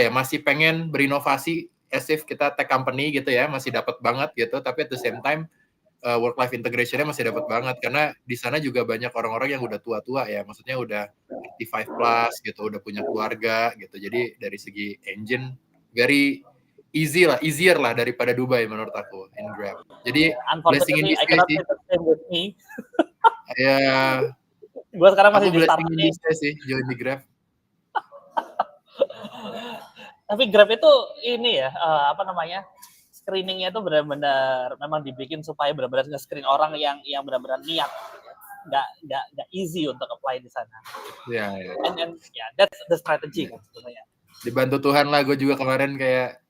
[SPEAKER 2] masih pengen berinovasi as if kita tech company gitu ya, masih dapat banget gitu, tapi at the same time work life integration-nya masih dapat banget, karena di sana juga banyak orang-orang yang udah tua-tua ya, maksudnya udah 35 plus gitu, udah punya keluarga gitu. Jadi dari segi engine very easier lah daripada Dubai menurut aku in Grab. Jadi blessing in disguise sih. Ya.
[SPEAKER 1] Gue sekarang masih di
[SPEAKER 2] startup nih. Sih join di Grab.
[SPEAKER 1] Tapi Grab itu ini ya, screeningnya itu benar-benar memang dibikin supaya benar-benar nge-screen orang yang benar-benar niat, nggak easy untuk apply di sana.
[SPEAKER 2] Ya.
[SPEAKER 1] And that's the strategy kan sebenarnya.
[SPEAKER 2] Dibantu Tuhan lah, gue juga kemarin kayak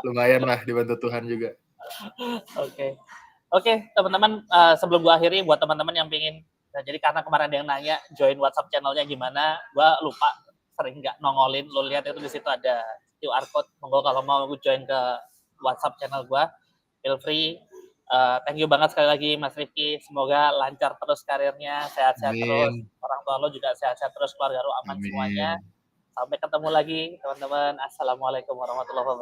[SPEAKER 2] lumayan lah dibantu Tuhan juga.
[SPEAKER 1] Oke, teman-teman, sebelum gue akhiri, buat teman-teman yang pingin, jadi karena kemarin ada yang nanya join WhatsApp channelnya gimana, gue lupa sering nggak nongolin. Lo lihat itu di situ ada QR code. Monggo kalau mau join ke WhatsApp channel gue, feel free. Thank you banget sekali lagi Mas Rifki. Semoga lancar terus karirnya, sehat-sehat terus. Orang tua lo juga sehat-sehat terus, keluarga lo aman semuanya. Sampai ketemu lagi teman-teman. Assalamualaikum warahmatullahi wabarakatuh.